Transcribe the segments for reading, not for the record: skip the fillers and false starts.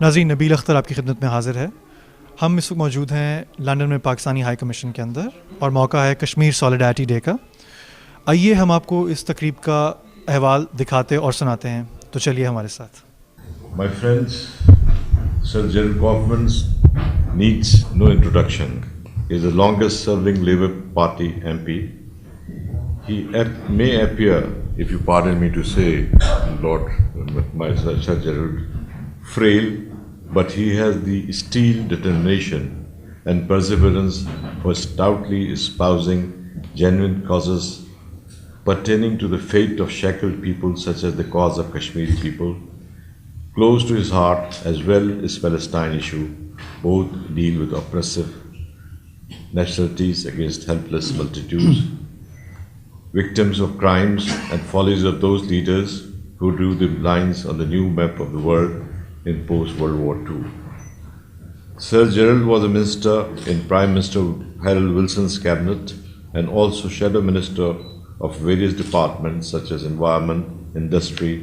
नाज़रीन, नबील अख्तर आपकी खिदमत में हाज़िर है। हम इस वक्त मौजूद हैं लंदन में पाकिस्तानी हाई कमीशन के अंदर और मौका है कश्मीर सॉलिडारिटी डे का। आइए हम आपको इस तकरीब का अहवाल दिखाते और सुनाते हैं, तो चलिए हमारे साथ। My friends, Sir Gerald Kaufman needs no introduction. He is the longest serving Labour Party MP. He may appear, if you pardon me to say, Lord, my Sir Gerald, frail, but he has the steel determination and perseverance for stoutly espousing genuine causes pertaining to the fate of shackled people such as the cause of Kashmiri people. Close to his heart as well is Palestine issue. Both deal with oppressive nationalities against helpless multitudes, victims of crimes and follies of those leaders who drew the lines on the new map of the world in post-World War II. Sir Gerald was a minister in Prime Minister Harold Wilson's cabinet and also shadow minister of various departments such as Environment, Industry,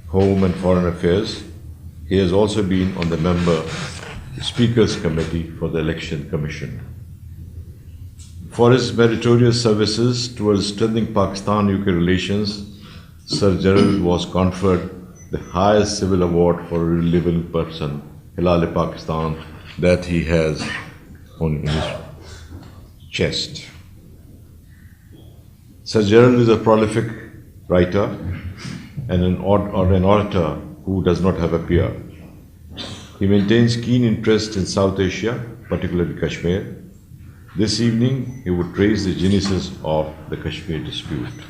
Home and Foreign Affairs. He has also been on the Speaker's Committee for the Election Commission. For his meritorious services towards strengthening Pakistan-UK relations, Sir Gerald was conferred the highest civil award for a living person, Hilal-e-Pakistan, that he has on his chest. Sir Gerald is a prolific writer and an orator who does not have a peer. He maintains keen interest in South Asia, particularly Kashmir. This evening, he would trace the genesis of the Kashmir dispute.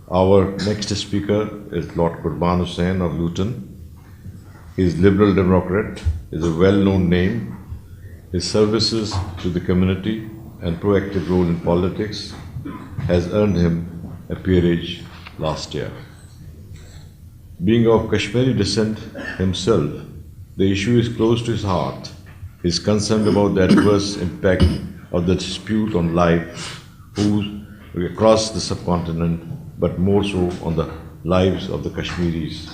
Our next speaker is Lord Qurban Hussain of Luton. He is Liberal Democrat, is a well-known name. His services to the community and proactive role in politics has earned him a peerage last year. Being of Kashmiri descent himself, the issue is close to his heart. He is concerned about the adverse impact of the dispute on life across the subcontinent, but more so on the lives of the Kashmiris.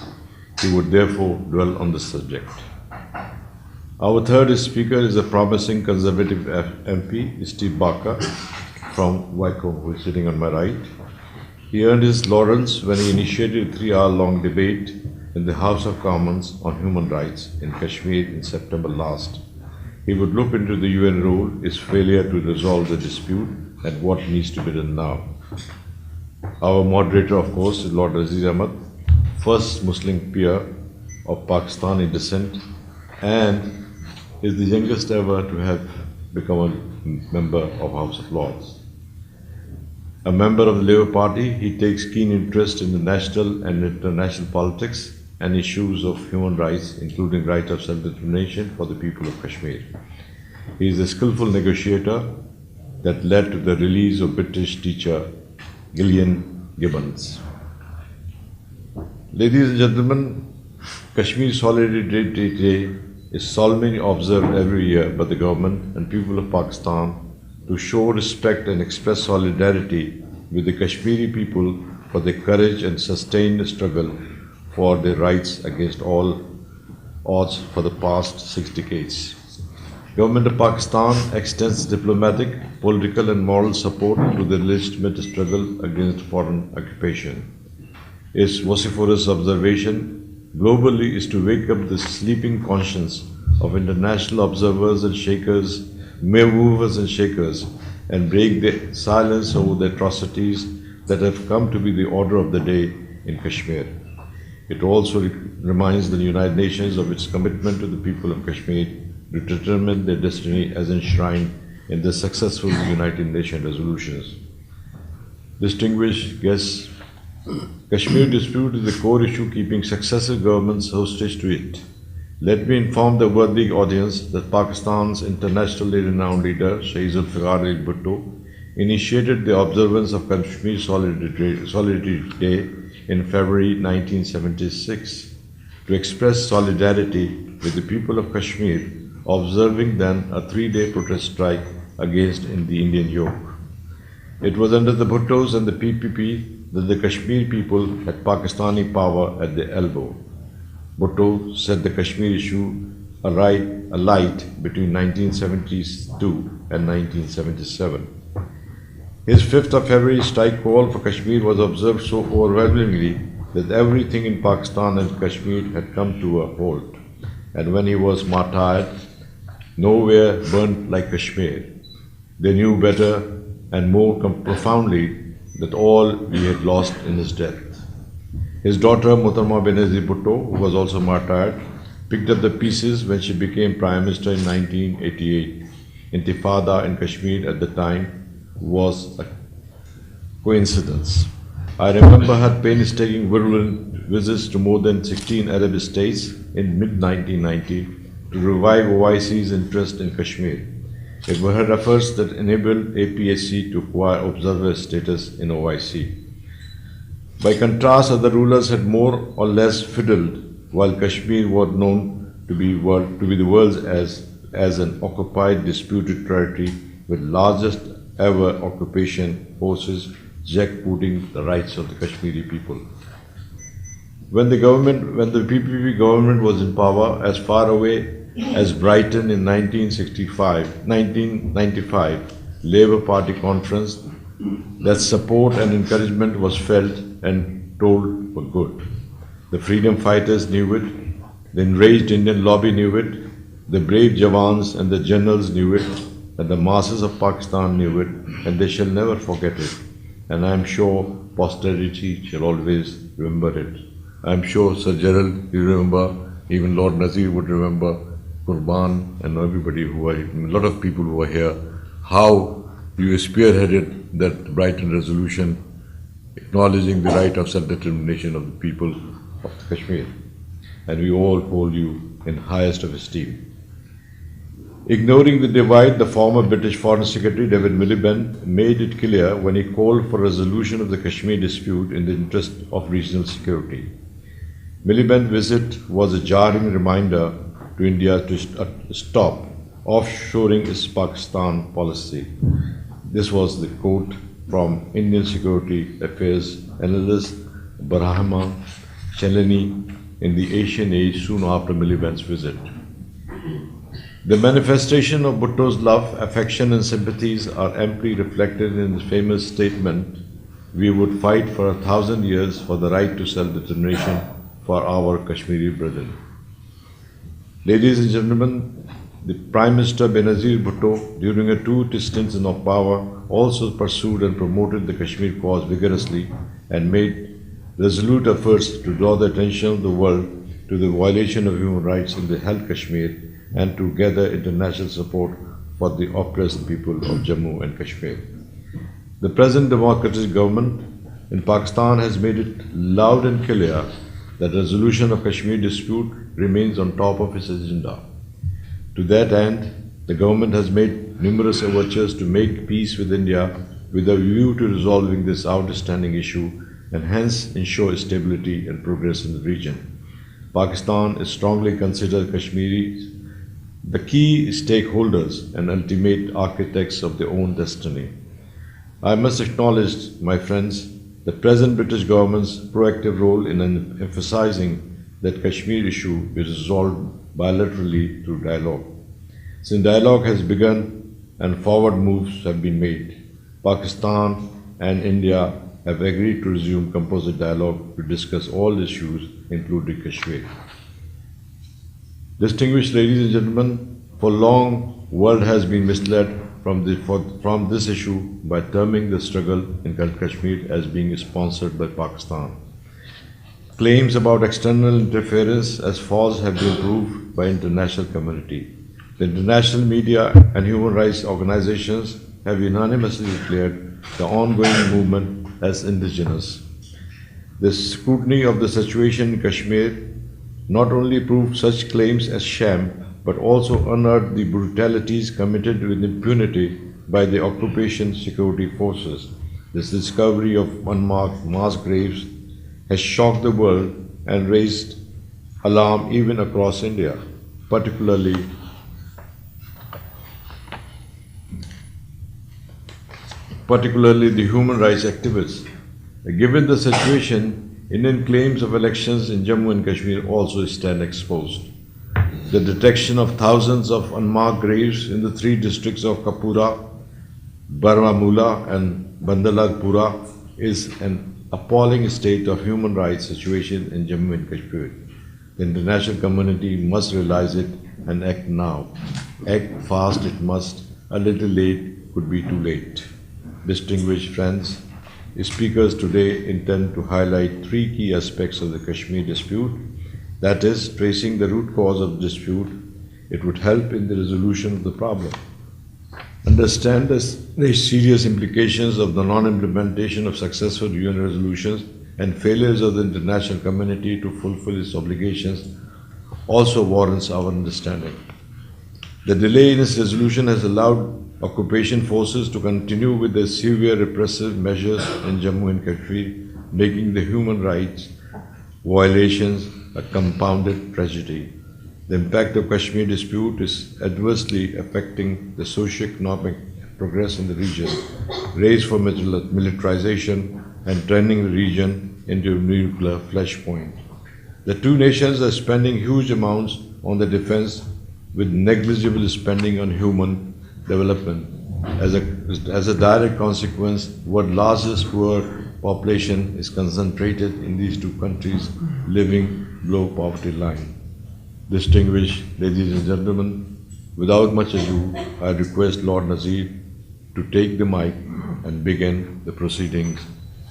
He would therefore dwell on this subject. Our third speaker is a promising Conservative MP, Steve Barker from Wycombe, who is sitting on my right. He earned his laurels when he initiated a 3-hour-long debate in the House of Commons on human rights in Kashmir in September last. He would look into the UN role, its failure to resolve the dispute, and what needs to be done now. Our moderator, of course, is Lord Aziz Ahmad, first Muslim peer of Pakistani descent, and is the youngest ever to have become a member of House of Lords. A member of the Labour Party, he takes keen interest in the national and international politics and issues of human rights, including right of self-determination for the people of Kashmir. He is a skillful negotiator that led to the release of British teacher Gillian Gibbons. Ladies and gentlemen, Kashmir Solidarity Day is solemnly observed every year by the government and people of Pakistan to show respect and express solidarity with the Kashmiri people for their courage and sustained struggle for their rights against all odds for the past 6 decades. Government of Pakistan extends diplomatic, political and moral support to the legitimate struggle against foreign occupation. Its vociferous observation globally is to wake up the sleeping conscience of international observers and shakers, movers and shakers, and break the silence over the atrocities that have come to be the order of the day in Kashmir. It also reminds the United Nations of its commitment to the people of Kashmir to determine their destiny as enshrined in the successful United Nations resolutions. Distinguished guests, Kashmir dispute is the core issue keeping successive governments hostage to it. Let me inform the worthy audience that Pakistan's internationally renowned leader, Shaykh Zulfikar Ali Bhutto, initiated the observance of Kashmir Solidarity Day in February 1976 to express solidarity with the people of Kashmir, observing then a 3-day protest strike against the Indian yoke. It was under the Bhuttos and the PPP that the Kashmir people had Pakistani power at their elbow. Bhutto set the Kashmir issue alight between 1972 and 1977. His 5th of February strike call for Kashmir was observed so overwhelmingly that everything in Pakistan and Kashmir had come to a halt. And when he was martyred, nowhere burnt like Kashmir. They knew better and more profoundly that all we had lost in his death. His daughter, Muhtarama Benazir Bhutto, who was also martyred, picked up the pieces when she became Prime Minister in 1988. Intifada in Kashmir at the time was a coincidence. I remember her painstaking virulent visits to more than 16 Arab states in mid-1990 to revive OIC's interest in Kashmir. It were her efforts that enabled APSC to acquire observer status in OIC. By contrast, other rulers had more or less fiddled, while Kashmir was known to be the world's as an occupied, disputed territory with largest ever occupation forces jackbooting the rights of the Kashmiri people. When the PPP government was in power, as far away as Brighton in 1995, Labour Party conference, that support and encouragement was felt and told for good. The freedom fighters knew it, the enraged Indian lobby knew it, the brave Jawans and the generals knew it, and the masses of Pakistan knew it, and they shall never forget it. And I am sure posterity shall always remember it. I am sure Sir Gerald, you remember, even Lord Nazir would remember, Qurban and everybody who were, a lot of people who were here, how you spearheaded that Brighton resolution acknowledging the right of self-determination of the people of Kashmir. And we all hold you in highest of esteem. Ignoring the divide, the former British Foreign Secretary David Miliband made it clear when he called for resolution of the Kashmir dispute in the interest of regional security. Miliband's visit was a jarring reminder to India to stop offshoring its Pakistan policy. This was the quote from Indian Security Affairs analyst Brahma Chelani in the Asian Age soon after Miliband's visit. The manifestation of Bhutto's love, affection and sympathies are amply reflected in his famous statement, "We would fight for 1,000 years for the right to self-determination for our Kashmiri brethren." Ladies and gentlemen, the Prime Minister Benazir Bhutto, during a 2 stints in power, also pursued and promoted the Kashmir cause vigorously and made resolute efforts to draw the attention of the world to the violation of human rights in the held Kashmir and to gather international support for the oppressed people of Jammu and Kashmir. The present democratic government in Pakistan has made it loud and clear that resolution of Kashmir dispute remains on top of its agenda. To that end, the government has made numerous overtures to make peace with India with a view to resolving this outstanding issue and hence ensure stability and progress in the region. Pakistan is strongly considered Kashmiris the key stakeholders and ultimate architects of their own destiny. I must acknowledge, my friends, the present British government's proactive role in emphasizing that Kashmir issue be resolved bilaterally through dialogue. Since dialogue has begun and forward moves have been made, Pakistan and India have agreed to resume composite dialogue to discuss all issues, including Kashmir. Distinguished ladies and gentlemen, for long, world has been misled from this issue by terming the struggle in Kashmir as being sponsored by Pakistan. Claims about external interference as false have been proved by international community. The international media and human rights organizations have unanimously declared the ongoing movement as indigenous. The scrutiny of the situation in Kashmir not only proved such claims as sham, but also unearthed the brutalities committed with impunity by the occupation security forces. This discovery of unmarked mass graves has shocked the world and raised alarm even across India, particularly the human rights activists. Given the situation, Indian claims of elections in Jammu and Kashmir also stand exposed. The detection of thousands of unmarked graves in the three districts of Kapura, Baramulla and Bandalagpura is an appalling state of human rights situation in Jammu and Kashmir. The international community must realize it and act now. Act fast it must. A little late could be too late. Distinguished friends, speakers today intend to highlight three key aspects of the Kashmir dispute. That is, tracing the root cause of the dispute. It would help in the resolution of the problem. Understand the serious implications of the non-implementation of successful UN resolutions and failures of the international community to fulfill its obligations also warrants our understanding. The delay in its resolution has allowed occupation forces to continue with their severe repressive measures in Jammu and Kashmir, making the human rights violations a compounded tragedy. The impact of Kashmir dispute is adversely affecting the socio-economic progress in the region, race for militarization and turning the region into a nuclear flashpoint. The two nations are spending huge amounts on the defense with negligible spending on human development. As a direct consequence, world's largest poor population is concentrated in these two countries living below poverty line. Distinguished ladies and gentlemen, without much ado, I request Lord Nazir to take the mic and begin the proceedings,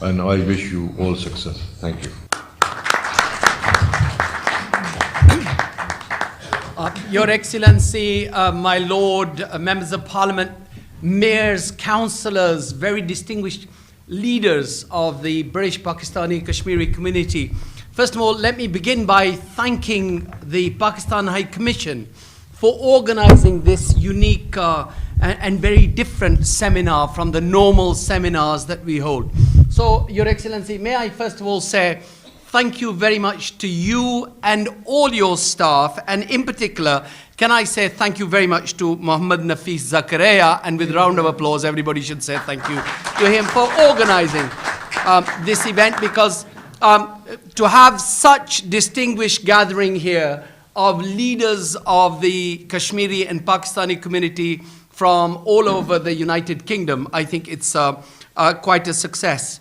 and I wish you all success. Thank you. Your Excellency, my Lord, members of Parliament, mayors, councillors, very distinguished leaders of the British Pakistani Kashmiri community. First of all, let me begin by thanking the Pakistan High Commission for organizing this unique and very different seminar from the normal seminars that we hold. So, Your Excellency, may I first of all say thank you very much to you and all your staff, and in particular, can I say thank you very much to Muhammad Nafis Zakaria, and with a round of applause, everybody should say thank you to him for organizing this event, because to have such distinguished gathering here of leaders of the Kashmiri and Pakistani community from all over the United Kingdom, I think it's quite a success.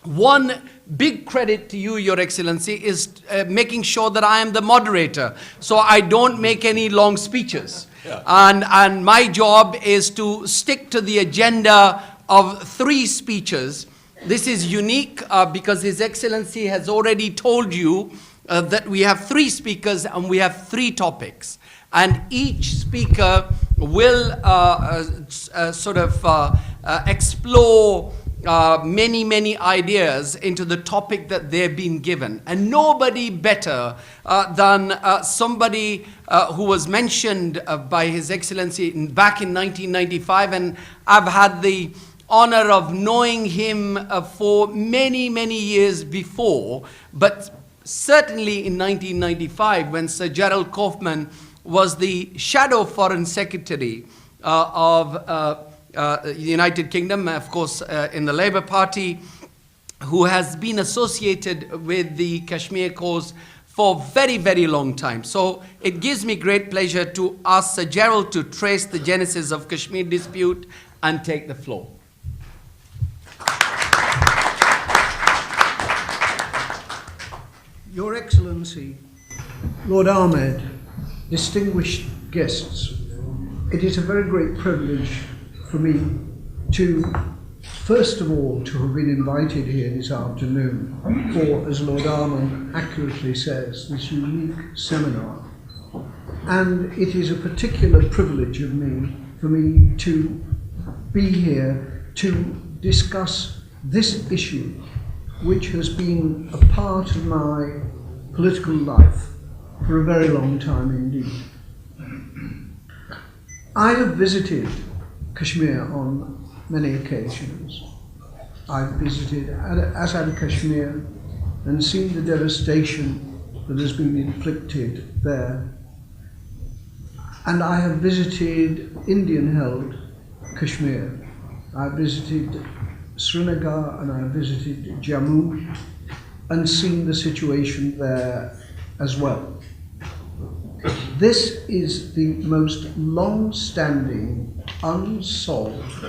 One big credit to you, Your Excellency, is making sure that I am the moderator, so I don't make any long speeches. Yeah. And my job is to stick to the agenda of 3 speeches. This is unique because His Excellency has already told you that we have 3 speakers and we have 3 topics. And each speaker will explore many ideas into the topic that they've been given. And nobody better than somebody who was mentioned by His Excellency back in 1995, and I've had the honor of knowing him for many years before, but certainly in 1995 when Sir Gerald Kaufman was the shadow foreign secretary of the United Kingdom, of course in the Labour Party, who has been associated with the Kashmir cause for very long time. So it gives me great pleasure to ask Sir Gerald to trace the genesis of Kashmir dispute and take the floor. Your Excellency, Lord Ahmed, distinguished guests, it is a very great privilege for me to, first of all, to have been invited here this afternoon for, as Lord Ahmed accurately says, this unique seminar. And it is a particular privilege for me to be here to discuss this issue, which has been a part of my political life for a very long time indeed. I have visited Kashmir on many occasions. I've visited Azad Kashmir and seen the devastation that has been inflicted there. And I have visited Indian-held Kashmir. I visited Srinagar and I visited Jammu. and seen the situation there as well. This is the most long-standing, unsolved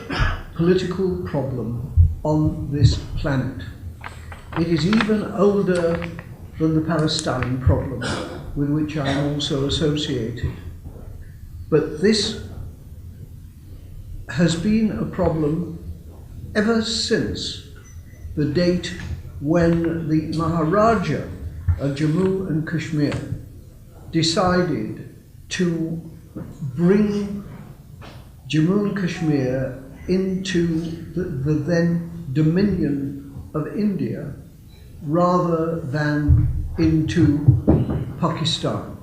political problem on this planet. It is even older than the Palestine problem, with which I am also associated. But this has been a problem ever since the date when the Maharaja of Jammu and Kashmir decided to bring Jammu and Kashmir into the then Dominion of India rather than into Pakistan.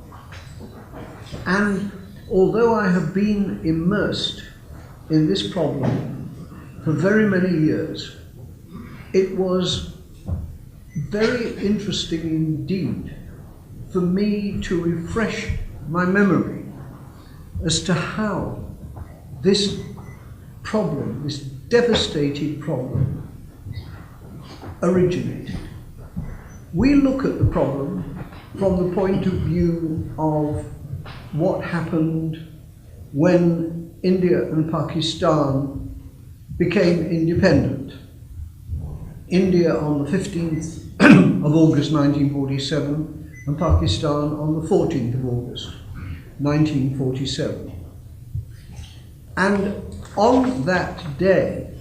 And although I have been immersed in this problem for very many years, it was very interesting indeed for me to refresh my memory as to how this problem, this devastating problem, originated. We look at the problem from the point of view of what happened when India and Pakistan became independent. India on the 15th of August 1947 and Pakistan on the 14th of August 1947. And on that day,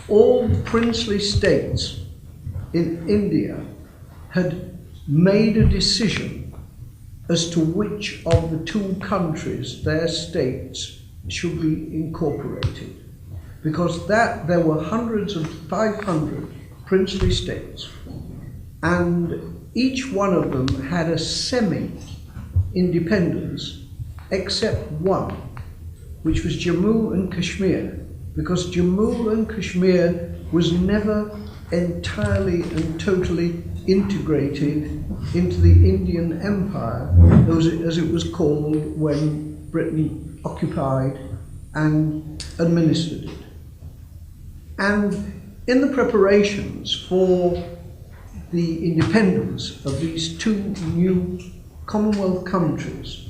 all princely states in India had made a decision as to which of the two countries, their states, should be incorporated. Because there were hundreds of 500 princely states, and each one of them had a semi-independence, except one, which was Jammu and Kashmir, because Jammu and Kashmir was never entirely and totally integrated into the Indian Empire, as it was called when Britain occupied and administered it. And in the preparations for the independence of these two new Commonwealth countries,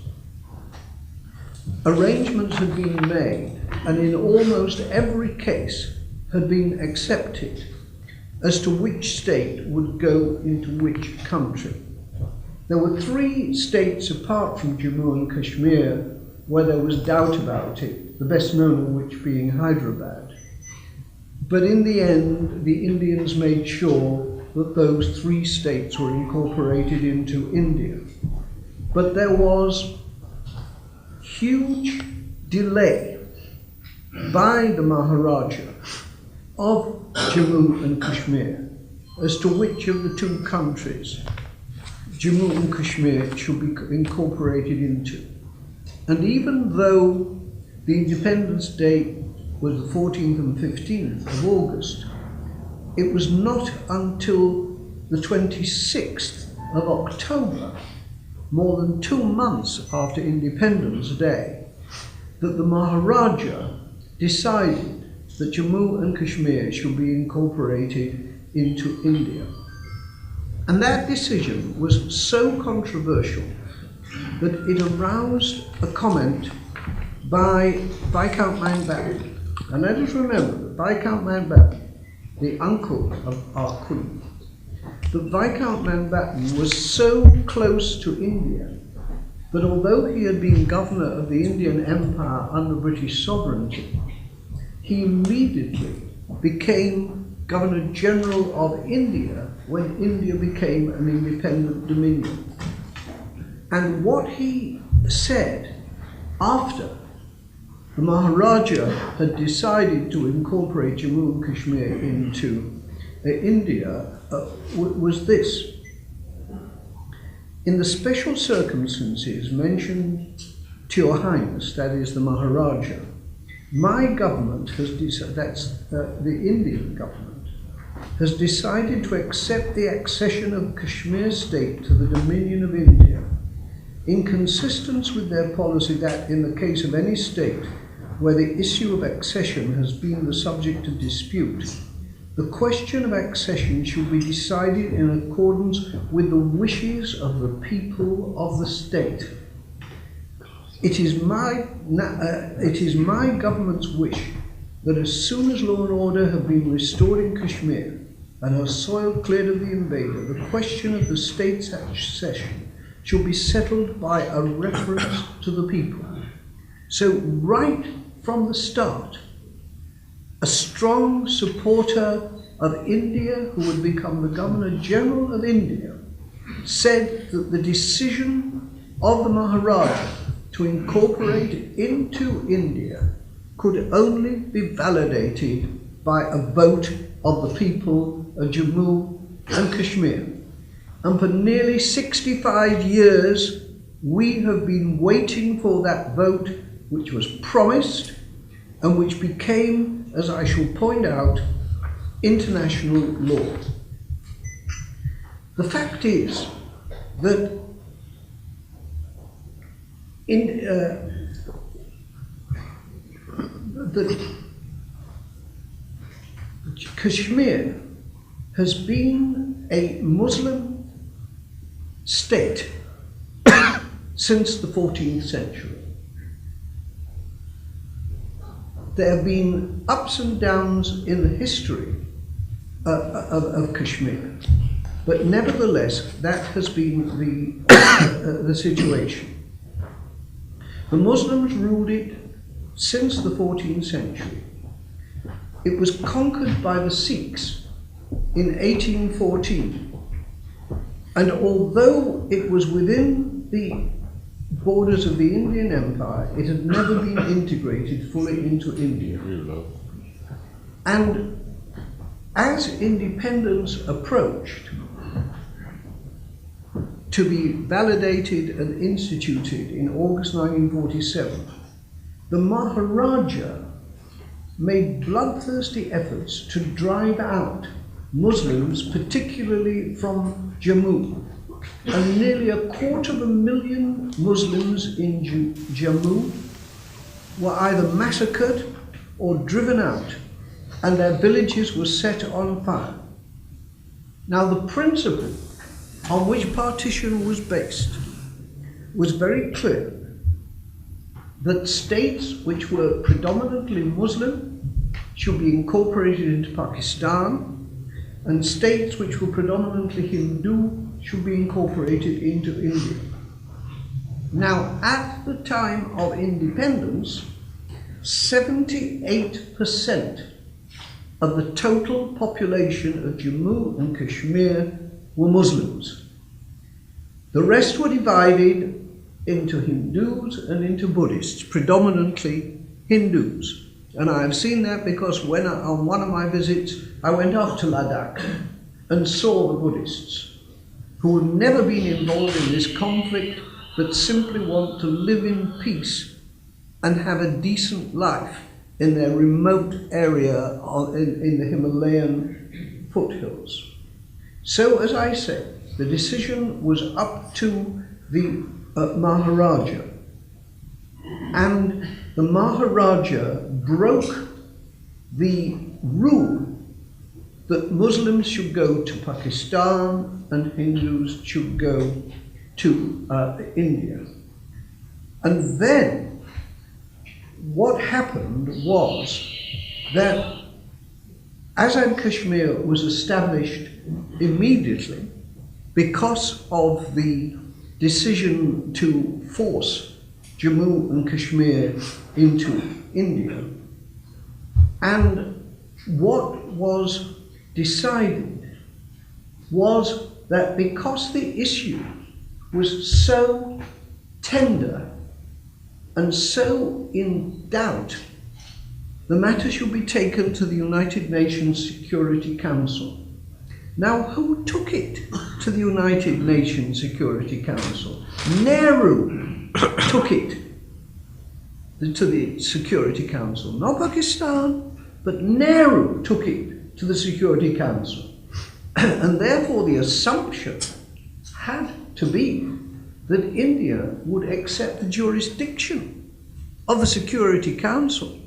arrangements had been made, and in almost every case had been accepted as to which state would go into which country. There were 3 states apart from Jammu and Kashmir where there was doubt about it, the best known of which being Hyderabad. But in the end, the Indians made sure that those 3 states were incorporated into India. But there was huge delay by the Maharaja of Jammu and Kashmir as to which of the 2 countries Jammu and Kashmir should be incorporated into. And even though the independence date was the 14th and 15th of August, it was not until the 26th of October, more than 2 months after Independence Day, that the Maharaja decided that Jammu and Kashmir should be incorporated into India. And that decision was so controversial that it aroused a comment by Viscount Mountbatten. And let us remember that Viscount Mountbatten, the uncle of our Queen, that Viscount Mountbatten was so close to India that although he had been governor of the Indian Empire under British sovereignty, he immediately became Governor General of India when India became an independent dominion. And what he said after the Maharaja had decided to incorporate Jammu and Kashmir into India was this: in the special circumstances mentioned to Your Highness, that is the Maharaja, my government has decided, that's the Indian government, has decided to accept the accession of Kashmir state to the Dominion of India, in consistence with their policy that in the case of any state where the issue of accession has been the subject of dispute, the question of accession shall be decided in accordance with the wishes of the people of the state. It is my government's wish that as soon as law and order have been restored in Kashmir and her soil cleared of the invader, the question of the state's accession shall be settled by a reference to the people. So right from the start, a strong supporter of India, who would become the Governor General of India, said that the decision of the Maharaja to incorporate into India could only be validated by a vote of the people of Jammu and Kashmir. And for nearly 65 years, we have been waiting for that vote, which was promised and which became, as I shall point out, international law. The fact is that Kashmir has been a Muslim state since the 14th century. There have been ups and downs in the history of Kashmir, but nevertheless that has been the situation. The Muslims ruled it since the 14th century. It was conquered by the Sikhs in 1814, and although it was within the borders of the Indian Empire, it had never been integrated fully into India. And as independence approached to be validated and instituted in August 1947, the Maharaja made bloodthirsty efforts to drive out Muslims, particularly from Jammu. And nearly 250,000 Muslims in Jammu were either massacred or driven out, and their villages were set on fire. Now, the principle on which partition was based was very clear, that states which were predominantly Muslim should be incorporated into Pakistan, and states which were predominantly Hindu should be incorporated into India. Now, at the time of independence, 78% of the total population of Jammu and Kashmir were Muslims. The rest were divided into Hindus and into Buddhists, predominantly Hindus. And I have seen that because when on one of my visits, I went up to Ladakh and saw the Buddhists, who have never been involved in this conflict, but simply want to live in peace and have a decent life in their remote area in the Himalayan foothills. So, as I said, the decision was up to the Maharaja, and the Maharaja broke the rule that Muslims should go to Pakistan and Hindus should go to India. And then what happened was that Azad Kashmir was established immediately because of the decision to force Jammu and Kashmir into India. And what was decided was that because the issue was so tender and so in doubt, the matter should be taken to the United Nations Security Council. Now, who took it to the United Nations Security Council? Nehru took it to the Security Council. Not Pakistan, but Nehru took it to the Security Council. And therefore the assumption had to be that India would accept the jurisdiction of the Security Council.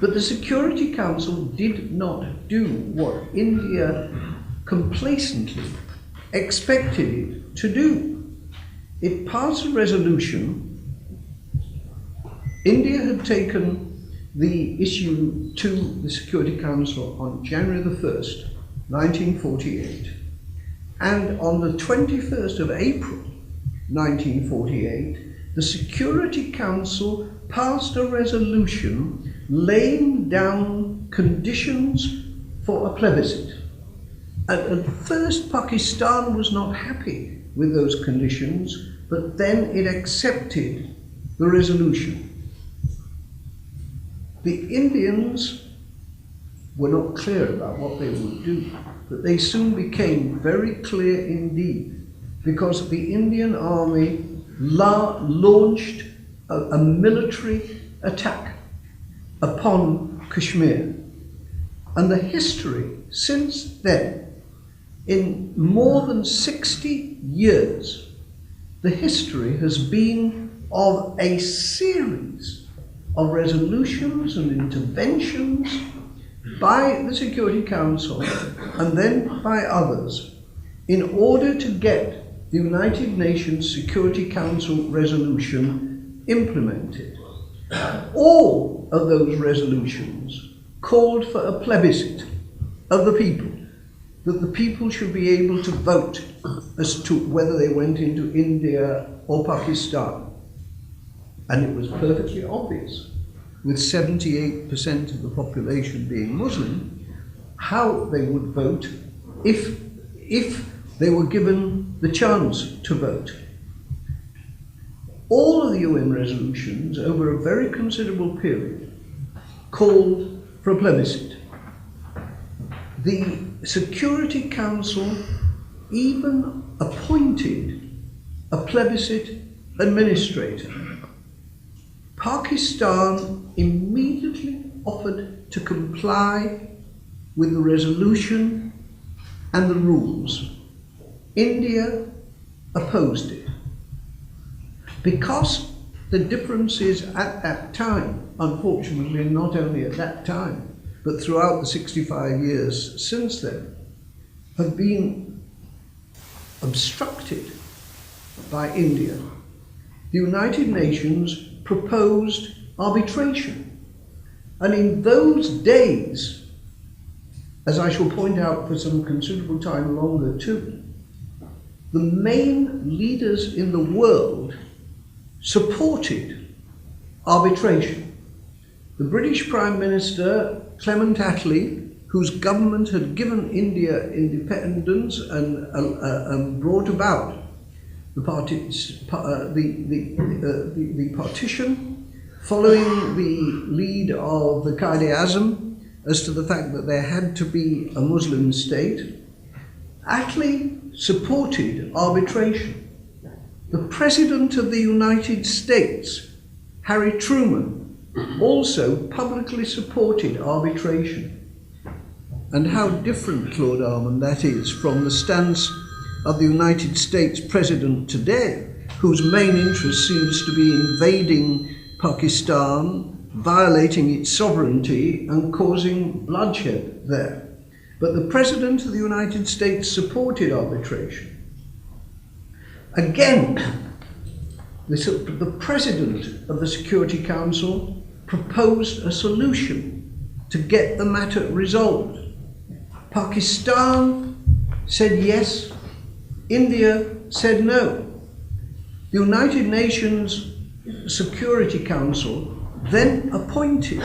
But the Security Council did not do what India complacently expected it to do. It passed a resolution. India had taken the issue to the Security Council on January the 1st, 1948. And on the 21st of April, 1948, the Security Council passed a resolution laying down conditions for a plebiscite. At first, Pakistan was not happy with those conditions, but then it accepted the resolution. The Indians were not clear about what they would do, but they soon became very clear indeed, because the Indian army launched a military attack upon Kashmir. And the history since then, in more than 60 years, the history has been of a series of resolutions and interventions by the Security Council and then by others in order to get the United Nations Security Council resolution implemented. All of those resolutions called for a plebiscite of the people, that the people should be able to vote as to whether they went into India or Pakistan. And it was perfectly obvious, with 78% of the population being Muslim, how they would vote if they were given the chance to vote. All of the UN resolutions over a very considerable period called for a plebiscite. The Security Council even appointed a plebiscite administrator. Pakistan immediately offered to comply with the resolution and the rules. India opposed it. Because the differences at that time, unfortunately, not only at that time, but throughout the 65 years since then, have been obstructed by India, the United Nations proposed arbitration. And in those days, as I shall point out for some considerable time longer too, the main leaders in the world supported arbitration. The British Prime Minister, Clement Attlee, whose government had given India independence and brought about the partition, following the lead of the Quaid-e-Azam as to the fact that there had to be a Muslim state, Attlee supported arbitration. The President of the United States, Harry Truman, also publicly supported arbitration. And how different, Claude Armand, that is from the stance of the United States President today, whose main interest seems to be invading Pakistan, violating its sovereignty and causing bloodshed there. But the President of the United States supported arbitration. Again, the President of the Security Council proposed a solution to get the matter resolved. Pakistan said yes, India said no. The United Nations Security Council then appointed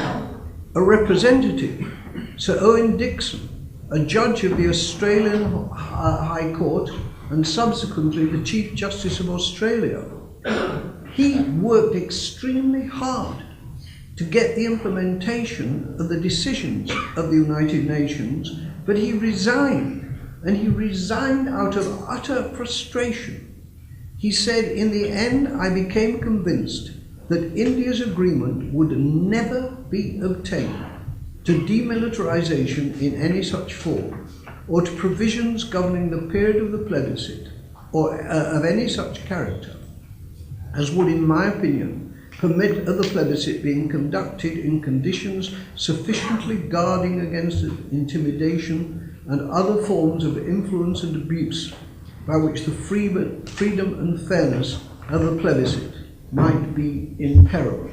a representative, Sir Owen Dixon, a judge of the Australian High Court and subsequently the Chief Justice of Australia. He worked extremely hard to get the implementation of the decisions of the United Nations, but he resigned, and he resigned out of utter frustration. He said, "In the end, I became convinced that India's agreement would never be obtained to demilitarization in any such form, or to provisions governing the period of the plebiscite, or of any such character, as would, in my opinion, permit of the plebiscite being conducted in conditions sufficiently guarding against intimidation and other forms of influence and abuse by which the freedom and fairness of the plebiscite might be in peril.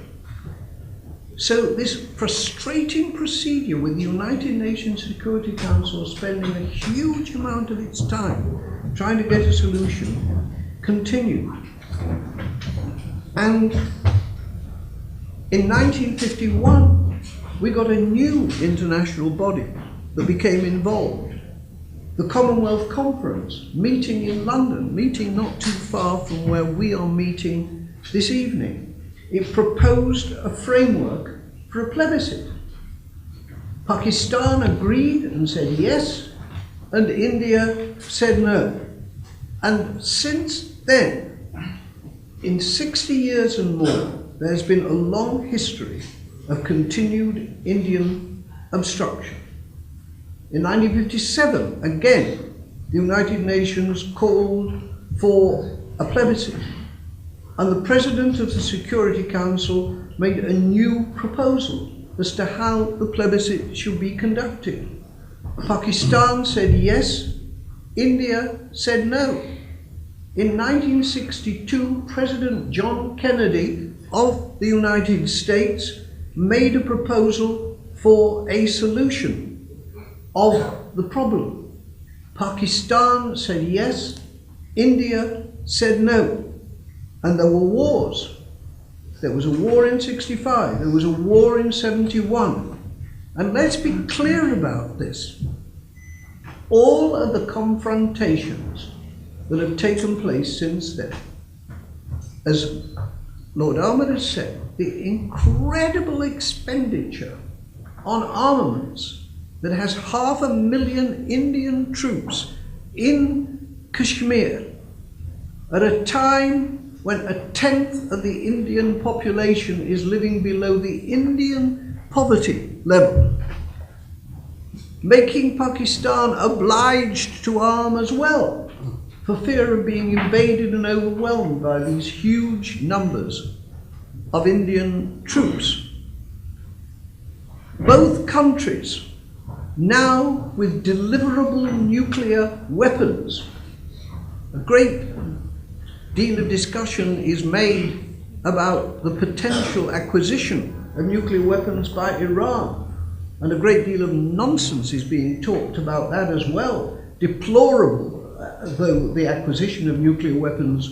So this frustrating procedure with the United Nations Security Council spending a huge amount of its time trying to get a solution continued. And in 1951, we got a new international body that became involved. The Commonwealth Conference, meeting in London, meeting not too far from where we are meeting this evening. It proposed a framework for a plebiscite. Pakistan agreed and said yes, and India said no. And since then, in 60 years and more, there's been a long history of continued Indian obstruction. In 1957, again, the United Nations called for a plebiscite, and the President of the Security Council made a new proposal as to how the plebiscite should be conducted. Pakistan said yes, India said no. In 1962, President John Kennedy of the United States made a proposal for a solution of the problem. Pakistan said yes, India said no. And there were wars. There was a war in 65, there was a war in 71. And let's be clear about this. All of the confrontations that have taken place since then, as Lord Ahmed has said, the incredible expenditure on armaments that has 500,000 Indian troops in Kashmir at a time when 1/10 of the Indian population is living below the Indian poverty level, making Pakistan obliged to arm as well for fear of being invaded and overwhelmed by these huge numbers of Indian troops. Both countries now with deliverable nuclear weapons. A great deal of discussion is made about the potential acquisition of nuclear weapons by Iran, and a great deal of nonsense is being talked about that as well, deplorable though the acquisition of nuclear weapons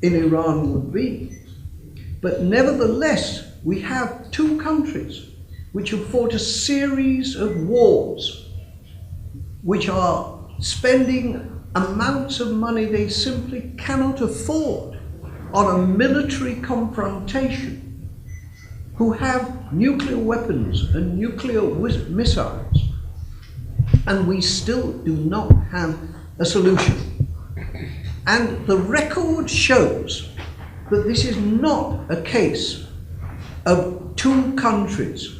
in Iran would be. But nevertheless, we have two countries which have fought a series of wars, which are spending amounts of money they simply cannot afford on a military confrontation, who have nuclear weapons and nuclear missiles, and we still do not have a solution. And the record shows that this is not a case of two countries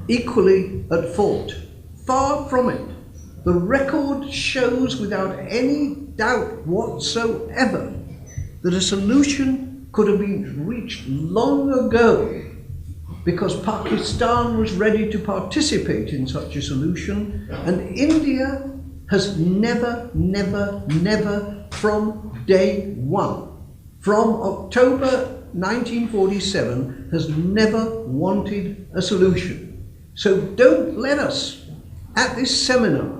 equally at fault. Far from it. The record shows without any doubt whatsoever that a solution could have been reached long ago, because Pakistan was ready to participate in such a solution, and India has never from day one, from October 1947, has never wanted a solution. So don't let us, at this seminar,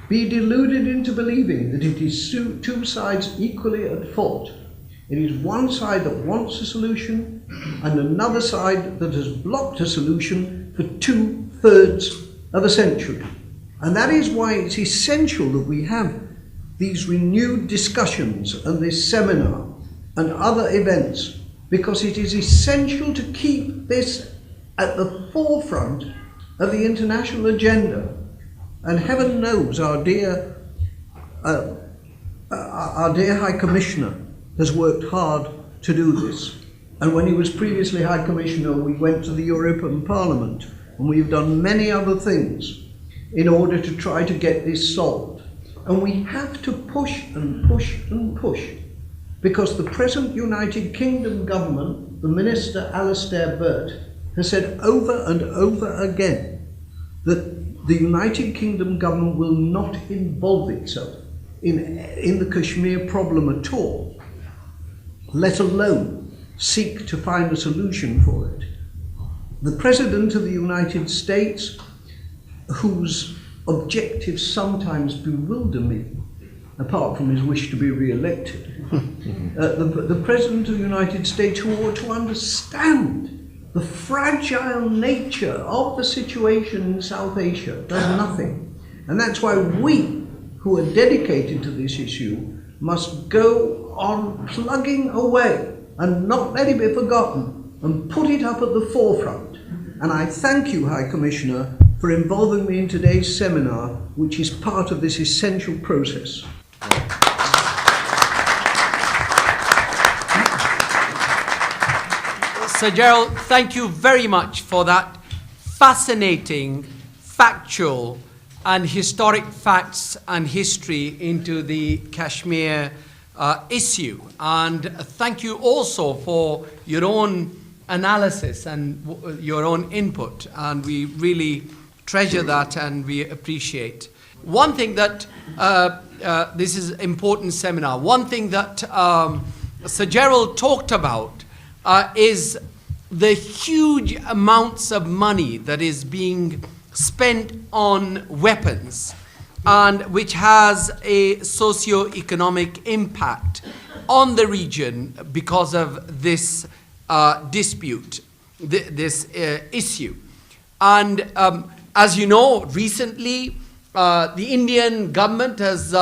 be deluded into believing that it is two sides equally at fault. It is one side that wants a solution and another side that has blocked a solution for 2/3 of a century. And that is why it's essential that we have these renewed discussions and this seminar and other events, because it is essential to keep this at the forefront of the international agenda. And heaven knows our dear High Commissioner has worked hard to do this. And when he was previously High Commissioner, we went to the European Parliament, and we've done many other things in order to try to get this solved. And we have to push and push and push, because the present United Kingdom government the Minister Alastair Burt has said over and over again that the United Kingdom government will not involve itself in the Kashmir problem at all, let alone seek to find a solution for it. The President of the United States, whose objectives sometimes bewilder me, apart from his wish to be re-elected, the President of the United States, who ought to understand the fragile nature of the situation in South Asia, does nothing. And that's why we, who are dedicated to this issue, must go on plugging away and not let it be forgotten and put it up at the forefront. And I thank you, High Commissioner, for involving me in today's seminar, which is part of this essential process. Sir Gerald, thank you very much for that fascinating, factual, and historic facts and history into the Kashmir issue. And thank you also for your own analysis and your own input. And we really treasure that and we appreciate. One thing that, this is an important seminar, one thing that Sir Gerald talked about is the huge amounts of money that is being spent on weapons and which has a socio-economic impact on the region because of this dispute, this issue. And as you know, recently the Indian government has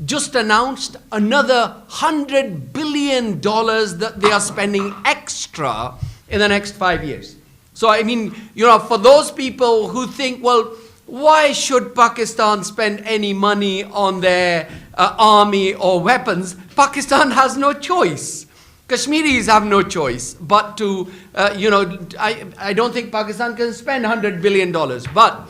just announced another $100 billion that they are spending extra in the next 5 years. So I mean, you know, for those people who think, well, why should Pakistan spend any money on their army or weapons? Pakistan has no choice. Kashmiris have no choice but to, you know, I don't think Pakistan can spend $100 billion, but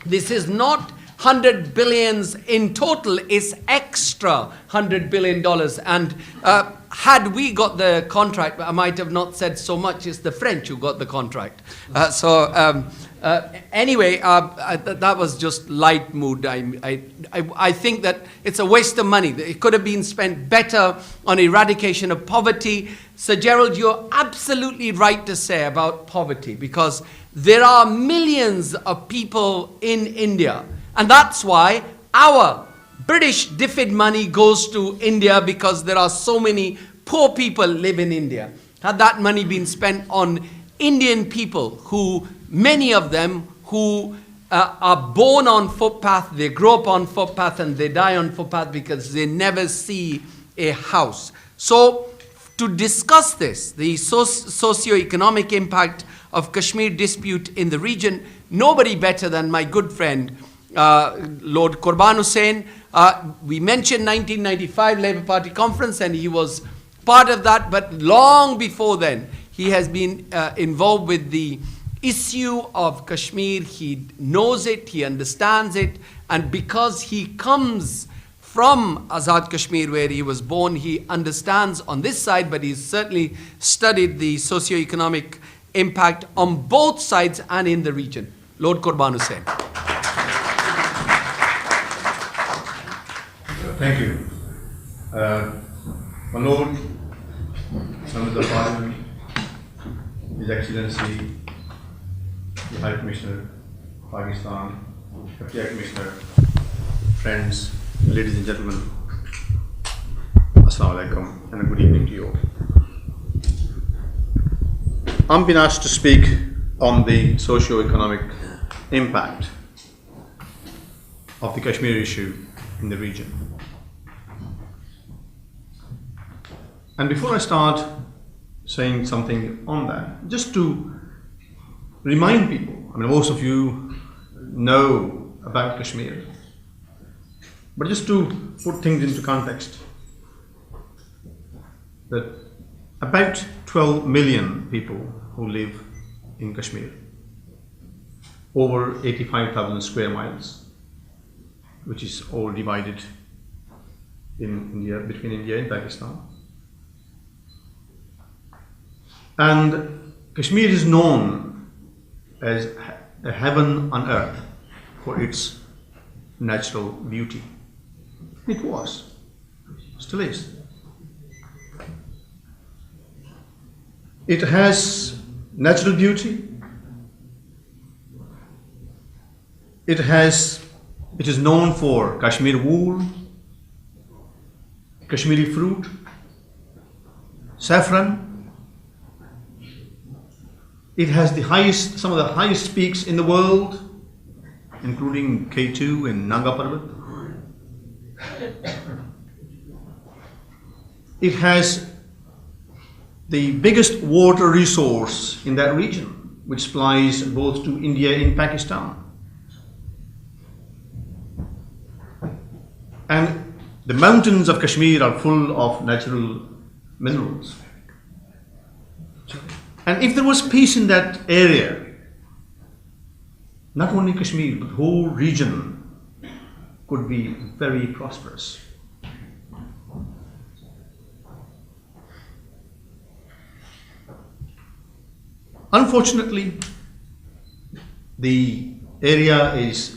this is not 100 billions in total, is extra $100 billion. And had we got the contract, I might have not said so much, it's the French who got the contract. Anyway, that was just light mood. I think that it's a waste of money. It could have been spent better on eradication of poverty. Sir Gerald, you're absolutely right to say about poverty, because there are millions of people in India. And that's why our British DFID money goes to India, because there are so many poor people live in India. Had that money been spent on Indian people, who, many of them, who are born on footpath, they grow up on footpath and they die on footpath because they never see a house. So to discuss this, the socio-economic impact of Kashmir dispute in the region, nobody better than my good friend, Lord Qurban Hussain. We mentioned 1995 Labour Party conference, and he was part of that, but long before then, he has been involved with the issue of Kashmir. He knows it, he understands it, and because he comes from Azad Kashmir, where he was born, he understands on this side, but he's certainly studied the socio-economic impact on both sides and in the region. Lord Qurban Hussain. Thank you. My Lord, Members of Parliament, His Excellency, the High Commissioner, Pakistan, Deputy High Commissioner, friends, ladies and gentlemen, Assalamu alaikum and a good evening to you all. I'm being asked to speak on the socio-economic impact of the Kashmir issue in the region. And before I start saying something on that, just to remind people, I mean, most of you know about Kashmir, but just to put things into context, that about 12 million people who live in Kashmir, over 85,000 square miles, which is all divided in India, between India and Pakistan. And Kashmir is known as a heaven on earth for its natural beauty. It was, still is. It has natural beauty. It is known for Kashmir wool, Kashmiri fruit, saffron. It has some of the highest peaks in the world, including K2 and Nanga Parbat. It has the biggest water resource in that region, which supplies both to India and Pakistan. And the mountains of Kashmir are full of natural minerals. And if there was peace in that area, not only Kashmir, but the whole region could be very prosperous. Unfortunately, the area is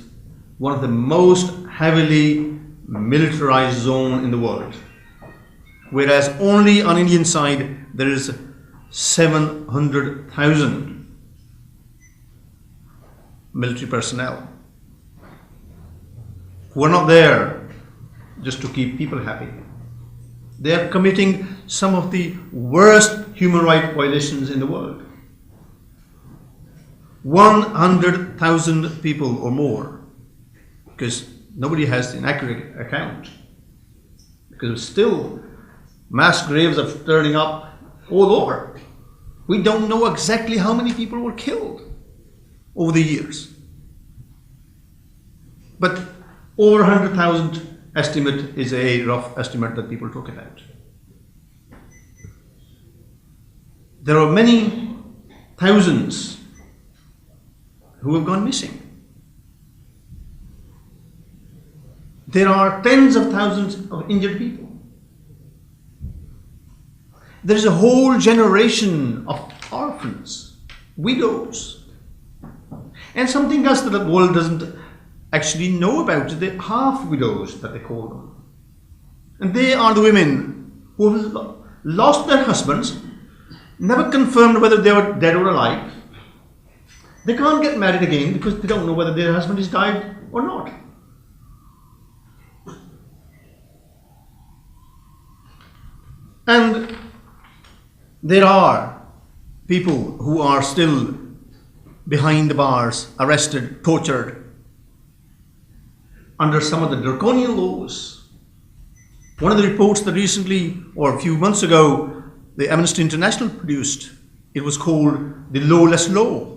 one of the most heavily militarized zone in the world, whereas only on Indian side there is 700,000 military personnel who are not there just to keep people happy. They are committing some of the worst human rights violations in the world. 100,000 people or more, because nobody has an accurate account, because still mass graves are turning up all over. We don't know exactly how many people were killed over the years, but over 100,000 estimate is a rough estimate that people talk about. There are many thousands who have gone missing. There are tens of thousands of injured people. There is a whole generation of orphans, widows, and something else that the world doesn't actually know about, the half widows that they call them. And they are the women who have lost their husbands, never confirmed whether they were dead or alive. They can't get married again because they don't know whether their husband has died or not. And there are people who are still behind the bars, arrested, tortured, under some of the draconian laws. One of the reports that recently, or a few months ago, the Amnesty International produced, it was called the lawless law.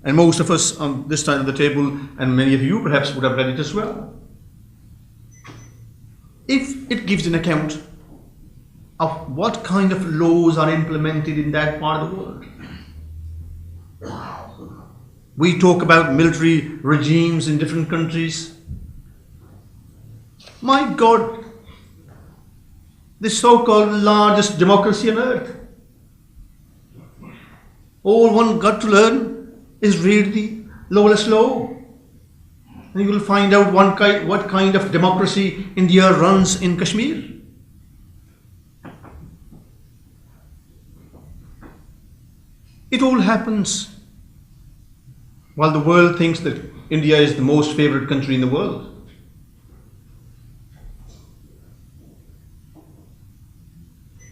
And most of us on this side of the table, and many of you perhaps would have read it as well. If it gives an account of what kind of laws are implemented in that part of the world. We talk about military regimes in different countries. My God, the so-called largest democracy on earth. All one got to learn is read the lawless law. And you will find out what kind of democracy India runs in Kashmir. It all happens while the world thinks that India is the most favored country in the world.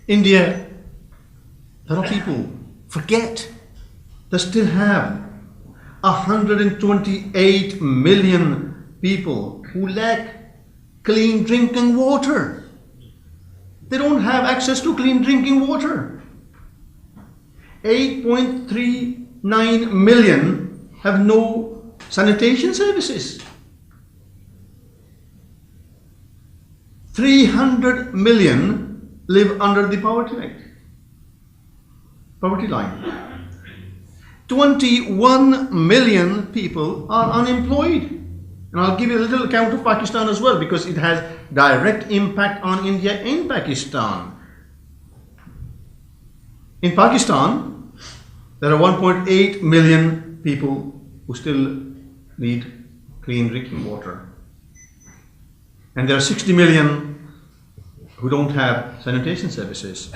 India, a lot of people forget they still have 128 million people who lack clean drinking water. They don't have access to clean drinking water. 8.39 million have no sanitation services. 300 million live under the poverty line. 21 million people are unemployed. And I'll give you a little account of Pakistan as well, because it has direct impact on India and Pakistan. In Pakistan, There are 1.8 million people who still need clean drinking water. And there are 60 million who don't have sanitation services.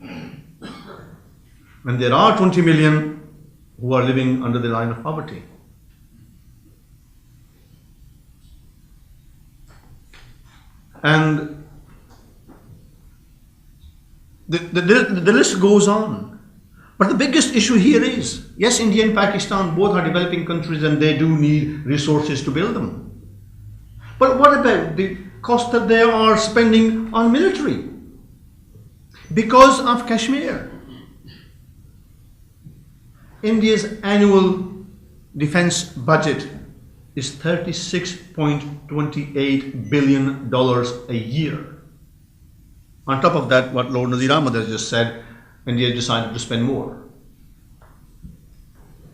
And there are 20 million who are living under the line of poverty. And the list goes on. But the biggest issue here is, yes, India and Pakistan both are developing countries and they do need resources to build them. But what about the cost that they are spending on military? Because of Kashmir. India's annual defense budget is $36.28 billion a year. On top of that, what Lord Nazir Ahmad has just said, India decided to spend more.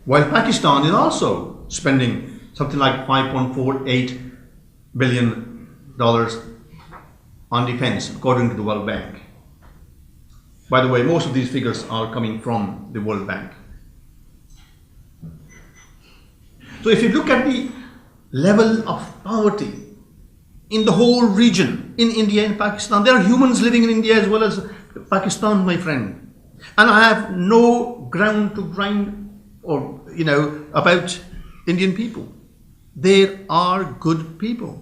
While Pakistan is also spending something like $5.48 billion on defense, according to the World Bank. By the way, most of these figures are coming from the World Bank. So if you look at the level of poverty in the whole region, in India and Pakistan, there are humans living in India as well as Pakistan, my friend. And I have no ground to grind or, about Indian people. They are good people.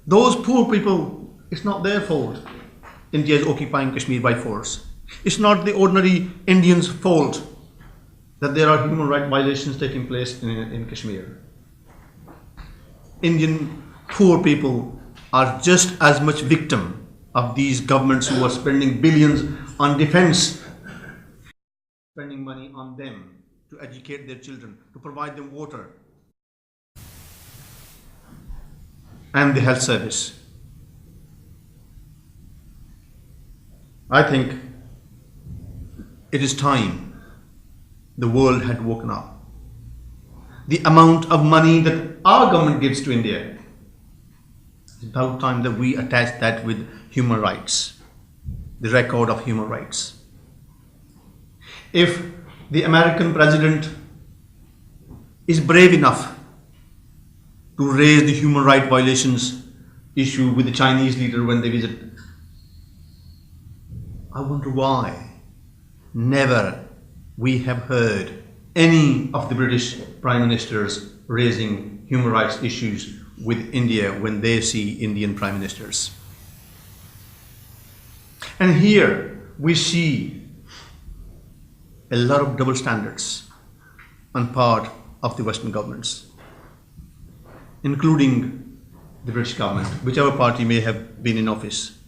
Those poor people, it's not their fault India is occupying Kashmir by force. It's not the ordinary Indians' fault that there are human rights violations taking place in Kashmir. Indian poor people are just as much victim of these governments who are spending billions on defense, spending money on them to educate their children, to provide them water and the health service. I think it is time the world had woken up. The amount of money that our government gives to India, it's about time that we attach that with human rights, the record of human rights. If the American president is brave enough to raise the human rights violations issue with the Chinese leader when they visit, I wonder why never we have heard any of the British prime ministers raising human rights issues with India when they see Indian prime ministers. And here we see a lot of double standards on part of the Western governments, including the British government, whichever party may have been in office,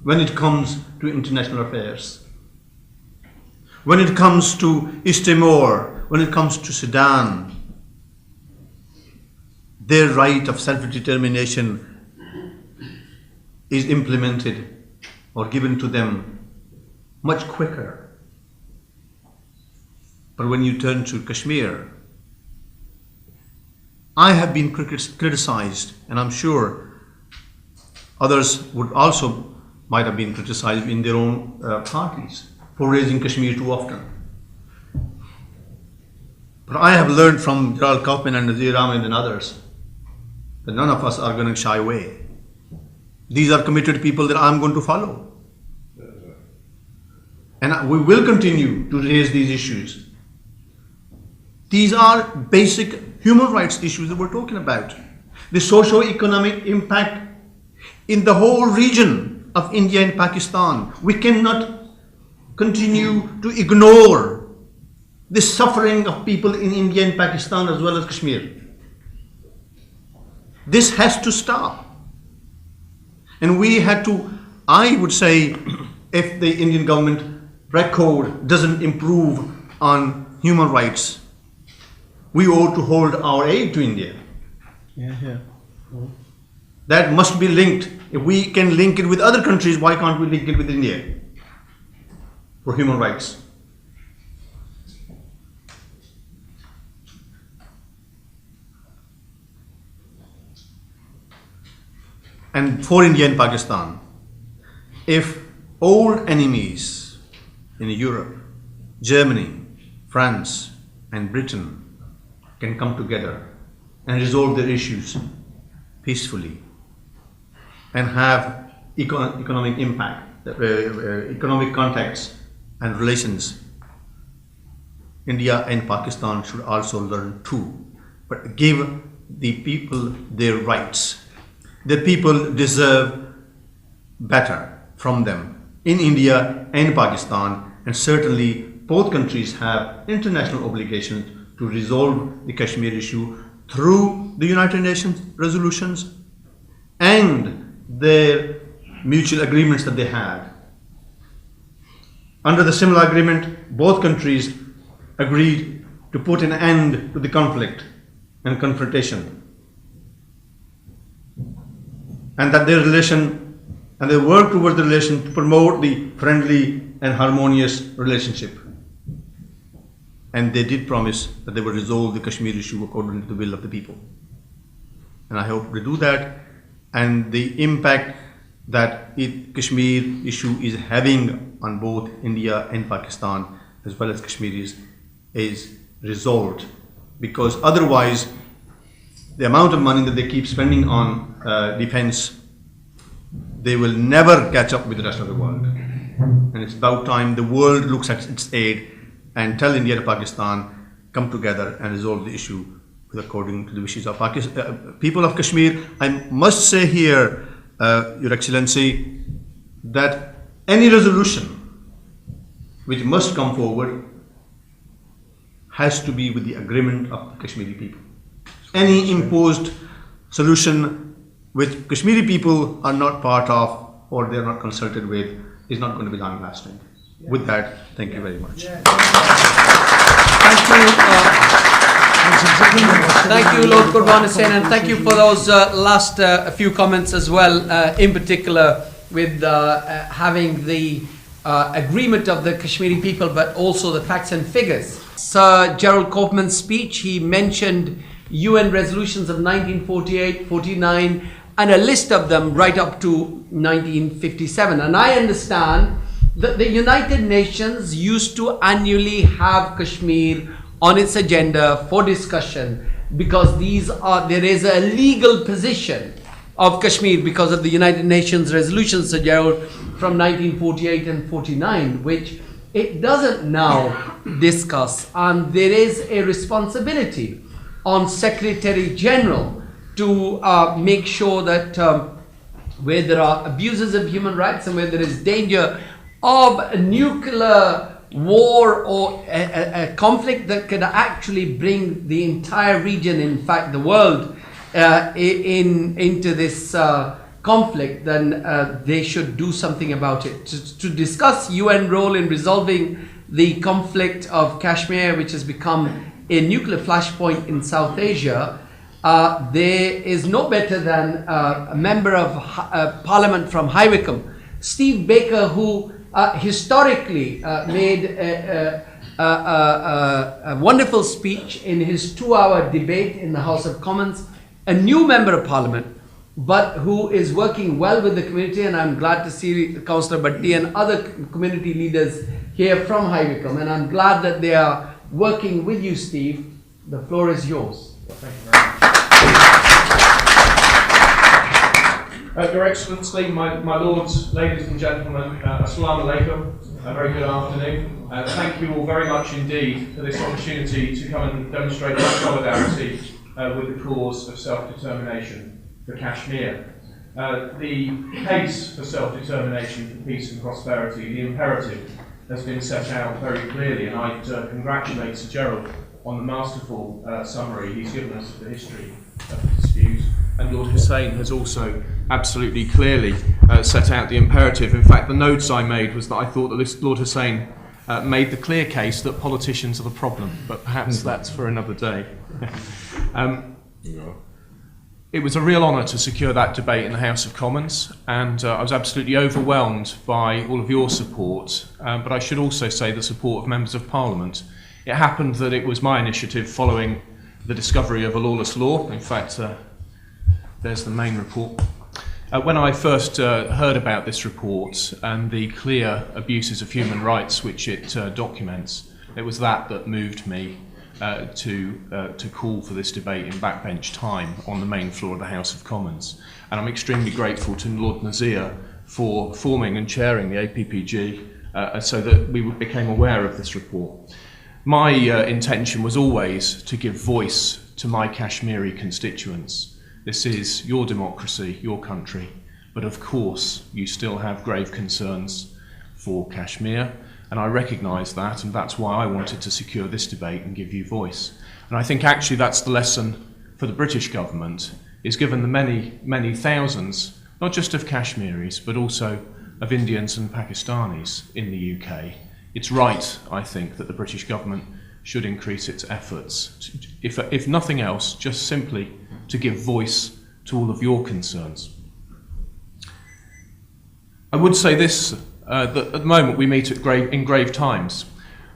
when it comes to international affairs, when it comes to East Timor, when it comes to Sudan. Their right of self-determination is implemented or given to them much quicker. But when you turn to Kashmir, I have been criticized, and I'm sure others would also might have been criticized in their own parties for raising Kashmir too often. But I have learned from Jalal Kaufman and Nazir Ahmed and others that none of us are going to shy away. These are committed people that I'm going to follow. And we will continue to raise these issues. These are basic human rights issues that we're talking about. The socio-economic impact in the whole region of India and Pakistan. We cannot continue to ignore the suffering of people in India and Pakistan as well as Kashmir. This has to stop. And we had to, I would say, if the Indian government record doesn't improve on human rights, we ought to hold our aid to India. That must be linked. If we can link it with other countries, why can't we link it with India for human rights? And for India and Pakistan, if old enemies in Europe, Germany, France and Britain can come together and resolve their issues peacefully and have economic impact, economic contacts and relations, India and Pakistan should also learn too, but give the people their rights. The people deserve better from them in India and Pakistan, and certainly both countries have international obligations to resolve the Kashmir issue through the United Nations resolutions and their mutual agreements that they had. Under the Simla Agreement, both countries agreed to put an end to the conflict and confrontation, and that their relation, and they work towards the relation to promote the friendly and harmonious relationship. And they did promise that they would resolve the Kashmir issue according to the will of the people. And I hope they do that, and the impact that Kashmir issue is having on both India and Pakistan as well as Kashmiris is resolved, because otherwise the amount of money that they keep spending on defense, they will never catch up with the rest of the world. And it's about time the world looks at its aid and tell India and Pakistan, come together and resolve the issue according to the wishes of people of Kashmir. I must say here, Your Excellency, that any resolution which must come forward has to be with the agreement of the Kashmiri people. Any imposed solution which Kashmiri people are not part of or they are not consulted with is not going to be long lasting. Yeah. With that, thank you very much. Yeah. Thank you, Lord Qurban Hussain, and thank you for those last few comments as well, in particular with having the agreement of the Kashmiri people, but also the facts and figures. Sir Gerald Kaufman's speech, he mentioned UN resolutions of 1948, 49, and a list of them right up to 1957. And I understand that the United Nations used to annually have Kashmir on its agenda for discussion, because there is a legal position of Kashmir because of the United Nations resolutions, Sir Gerald, from 1948 and 49, which it doesn't now discuss. And there is a responsibility on Secretary General to make sure that where there are abuses of human rights and where there is danger of a nuclear war or a conflict that could actually bring the entire region, in fact the world, into this conflict, then they should do something about it. To discuss UN role in resolving the conflict of Kashmir, which has become a nuclear flashpoint in South Asia, there is no better than a member of Parliament from High Wycombe, Steve Baker, who historically made a wonderful speech in his 2-hour debate in the House of Commons, a new member of Parliament, but who is working well with the community, and I'm glad to see Councillor Bhatti and other community leaders here from High Wycombe, and I'm glad that they are working with you, Steve. The floor is yours. Thank you very much. Your Excellency, my lords, ladies and gentlemen, Assalamu alaikum, a very good afternoon. Thank you all very much indeed for this opportunity to come and demonstrate our solidarity with the cause of self-determination for Kashmir. The case for self-determination for peace and prosperity, the imperative, has been set out very clearly, and I'd congratulate Sir Gerald on the masterful summary he's given us of the history of the dispute. And Lord Hussain has also absolutely clearly set out the imperative. In fact, the notes I made was that I thought that Lord Hussain made the clear case that politicians are the problem, but perhaps that's for another day. It was a real honour to secure that debate in the House of Commons, and I was absolutely overwhelmed by all of your support, but I should also say the support of members of Parliament. It happened that it was my initiative following the discovery of a lawless law. In fact, there's the main report. When I first heard about this report and the clear abuses of human rights which it documents, it was that moved me to call for this debate in backbench time on the main floor of the House of Commons. And I'm extremely grateful to Lord Nazir for forming and chairing the APPG so that we became aware of this report. My intention was always to give voice to my Kashmiri constituents. This is your democracy, your country, but of course you still have grave concerns for Kashmir, and I recognise that, and that's why I wanted to secure this debate and give you voice. And I think actually that's the lesson for the British government, is given the many thousands, not just of Kashmiris, but also of Indians and Pakistanis in the UK. It's right, I think, that the British government should increase its efforts, if nothing else, just simply to give voice to all of your concerns. I would say this, that at the moment we meet in grave times.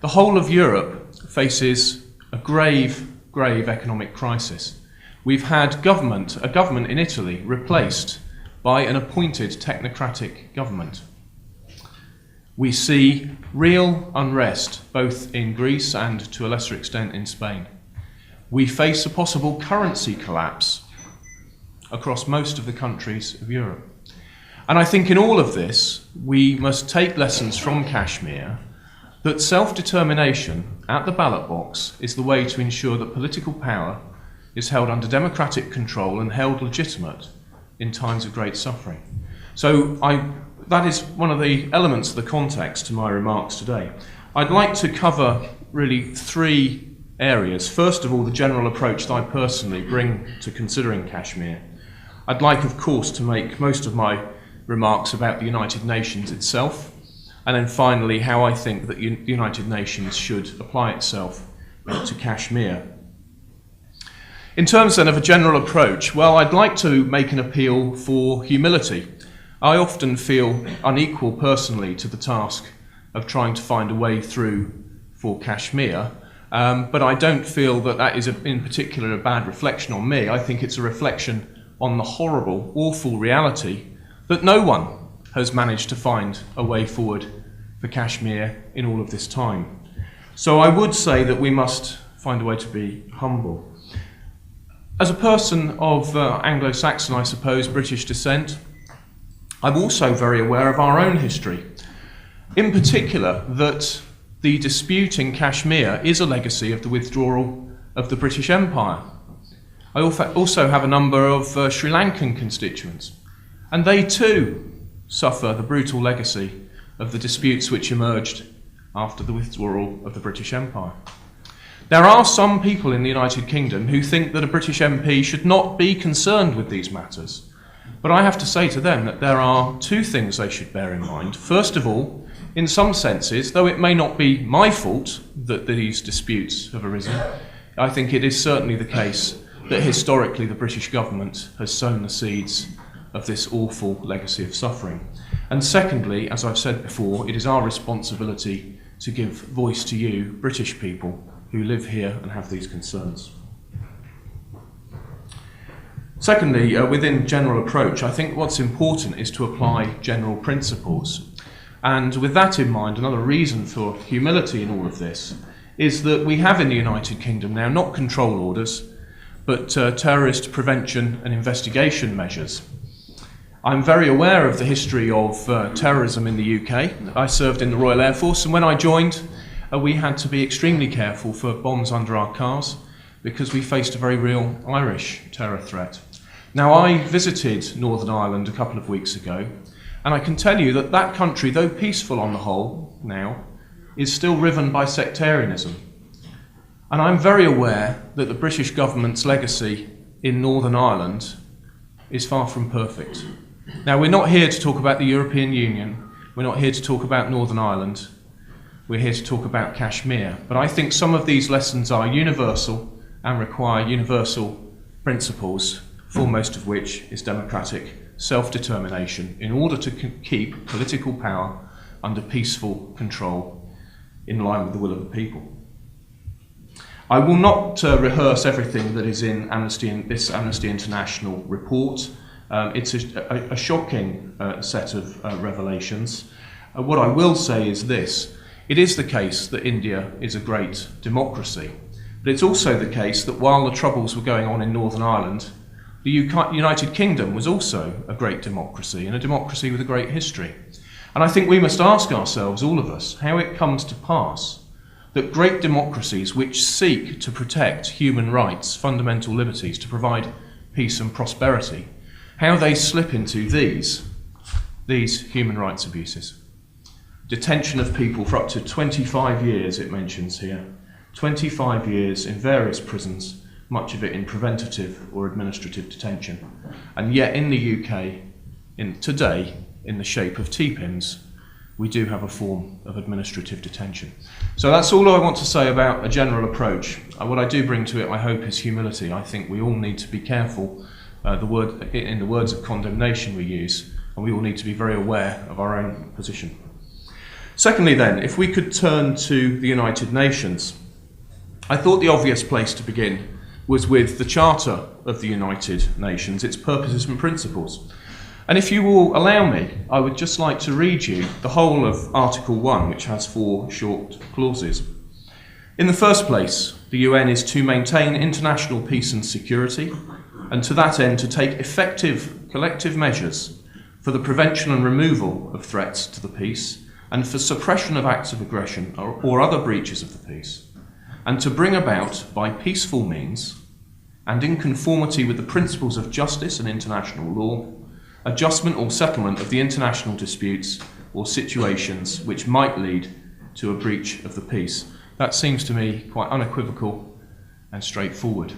The whole of Europe faces a grave economic crisis. We've had a government in Italy replaced by an appointed technocratic government. We see real unrest both in Greece and to a lesser extent in Spain. We face a possible currency collapse across most of the countries of Europe. And I think in all of this, we must take lessons from Kashmir that self-determination at the ballot box is the way to ensure that political power is held under democratic control and held legitimate in times of great suffering. So that is one of the elements of the context to my remarks today. I'd like to cover really three areas. First of all, the general approach that I personally bring to considering Kashmir. I'd like, of course, to make most of my remarks about the United Nations itself, and then finally how I think that the United Nations should apply itself to Kashmir. In terms then of a general approach, well, I'd like to make an appeal for humility. I often feel unequal personally to the task of trying to find a way through for Kashmir, but I don't feel that that is in particular a bad reflection on me. I think it's a reflection on the horrible, awful reality that no one has managed to find a way forward for Kashmir in all of this time. So I would say that we must find a way to be humble. As a person of Anglo-Saxon, I suppose, British descent, I'm also very aware of our own history. In particular, that the dispute in Kashmir is a legacy of the withdrawal of the British Empire. I also have a number of Sri Lankan constituents, and they too suffer the brutal legacy of the disputes which emerged after the withdrawal of the British Empire. There are some people in the United Kingdom who think that a British MP should not be concerned with these matters. But I have to say to them that there are two things they should bear in mind. First of all, in some senses, though it may not be my fault that these disputes have arisen, I think it is certainly the case that historically the British government has sown the seeds of this awful legacy of suffering. And secondly, as I've said before, it is our responsibility to give voice to you, British people, who live here and have these concerns. Secondly, within general approach, I think what's important is to apply general principles. And with that in mind, another reason for humility in all of this is that we have in the United Kingdom now not control orders, but terrorist prevention and investigation measures. I'm very aware of the history of terrorism in the UK. I served in the Royal Air Force, and when I joined, we had to be extremely careful for bombs under our cars because we faced a very real Irish terror threat. Now, I visited Northern Ireland a couple of weeks ago, and I can tell you that that country, though peaceful on the whole now, is still riven by sectarianism. And I'm very aware that the British government's legacy in Northern Ireland is far from perfect. Now, we're not here to talk about the European Union, we're not here to talk about Northern Ireland, we're here to talk about Kashmir. But I think some of these lessons are universal and require universal principles, foremost of which is democratic self-determination in order to keep political power under peaceful control in line with the will of the people. I will not rehearse everything that is in this Amnesty International report. It's a shocking set of revelations. What I will say is this, It is the case that India is a great democracy, but it's also the case that while the troubles were going on in Northern Ireland, the United Kingdom was also a great democracy, and a democracy with a great history. And I think we must ask ourselves, all of us, how it comes to pass that great democracies which seek to protect human rights, fundamental liberties, to provide peace and prosperity, how they slip into these human rights abuses. Detention of people for up to 25 years, it mentions here. 25 years in various prisons, much of it in preventative or administrative detention. And yet in the UK, today, in the shape of TPIMs, we do have a form of administrative detention. So that's all I want to say about a general approach. What I do bring to it, I hope, is humility. I think we all need to be careful in the words of condemnation we use, and we all need to be very aware of our own position. Secondly then, if we could turn to the United Nations, I thought the obvious place to begin was with the Charter of the United Nations, its purposes and principles. And if you will allow me, I would just like to read you the whole of Article 1, which has 4 short clauses. In the first place, the UN is to maintain international peace and security, and to that end to take effective collective measures for the prevention and removal of threats to the peace, and for suppression of acts of aggression or other breaches of the peace, and to bring about, by peaceful means, and in conformity with the principles of justice and international law, adjustment or settlement of the international disputes or situations which might lead to a breach of the peace. That seems to me quite unequivocal and straightforward.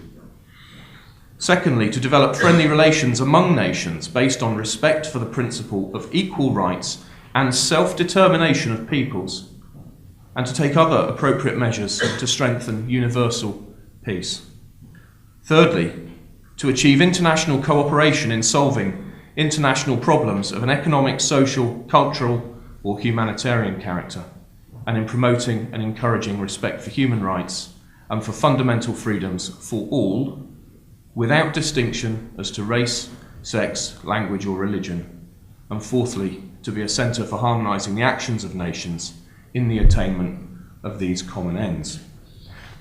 Secondly, to develop friendly relations among nations based on respect for the principle of equal rights and self-determination of peoples, and to take other appropriate measures to strengthen universal peace. Thirdly, to achieve international cooperation in solving international problems of an economic, social, cultural, or humanitarian character, and in promoting and encouraging respect for human rights and for fundamental freedoms for all, without distinction as to race, sex, language, or religion. And fourthly, to be a centre for harmonising the actions of nations in the attainment of these common ends.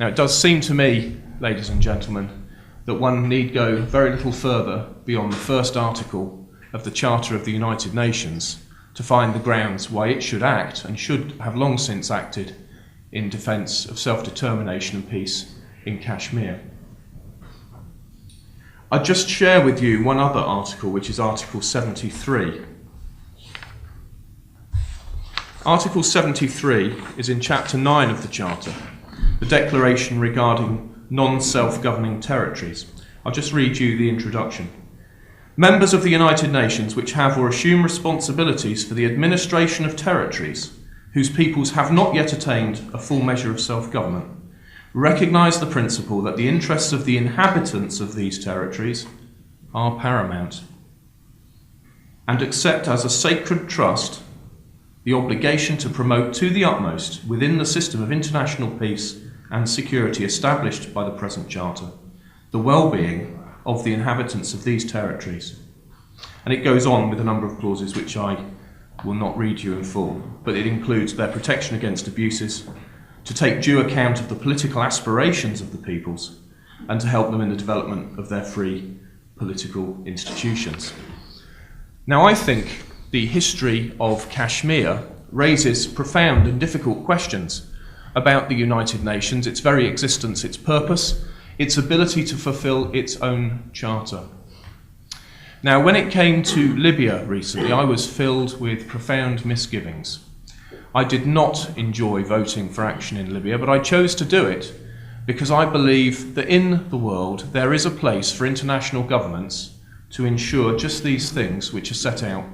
Now, it does seem to me, ladies and gentlemen, that one need go very little further beyond the first article of the Charter of the United Nations to find the grounds why it should act, and should have long since acted, in defence of self-determination and peace in Kashmir. I'd just share with you one other article, which is Article 73. Article 73 is in Chapter 9 of the Charter, the declaration regarding non-self-governing territories. I'll just read you the introduction. Members of the United Nations which have or assume responsibilities for the administration of territories whose peoples have not yet attained a full measure of self-government recognise the principle that the interests of the inhabitants of these territories are paramount, and accept as a sacred trust the obligation to promote to the utmost, within the system of international peace and security established by the present Charter, the well-being of the inhabitants of these territories. And it goes on with a number of clauses which I will not read you in full, but it includes their protection against abuses, to take due account of the political aspirations of the peoples, and to help them in the development of their free political institutions. Now, I think the history of Kashmir raises profound and difficult questions about the United Nations, its very existence, its purpose, its ability to fulfill its own charter. Now, when it came to Libya recently, I was filled with profound misgivings. I did not enjoy voting for action in Libya, but I chose to do it because I believe that in the world there is a place for international governments to ensure just these things which are set out